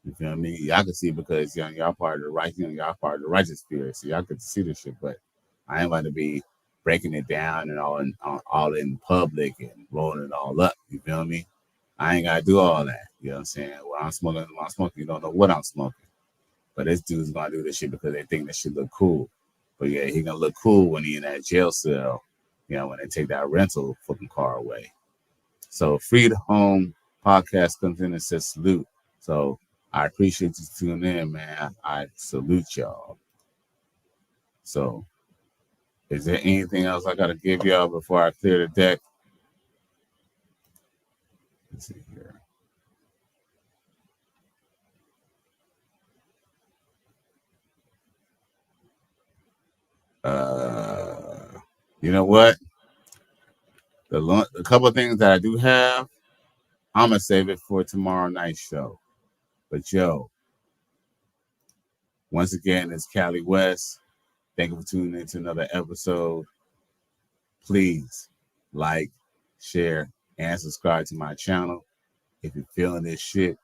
You feel me? Y'all can see because y'all part of the right, y'all part of the righteous spirit, so y'all get to see this shit. But I ain't about to be breaking it down and all in public and rolling it all up. You feel me? I ain't gotta do all that. You know what I'm saying? When I'm smoking, you don't know what I'm smoking. But this dude's gonna do this shit because they think that shit look cool. But yeah, he gonna look cool when he in that jail cell, when they take that rental fucking car away. So Freed Home Podcast comes in and says salute. So I appreciate you tuning in, man. I salute y'all. So is there anything else I gotta give y'all before I clear the deck? Let's see here. You know what? The couple of things that I do have, I'm gonna save it for tomorrow night's show. But yo, once again, it's Cali West. Thank you for tuning in to another episode. Please like, share, and subscribe to my channel. If you're feeling this shit,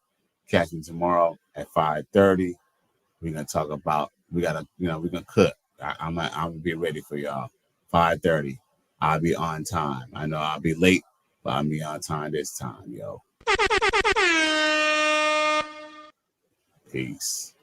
catch me tomorrow at 5:30. We're gonna talk about we're gonna cook. I'm gonna be ready for y'all. 5:30. I'll be on time. I know I'll be late, but I'll be on time this time, yo. Peace.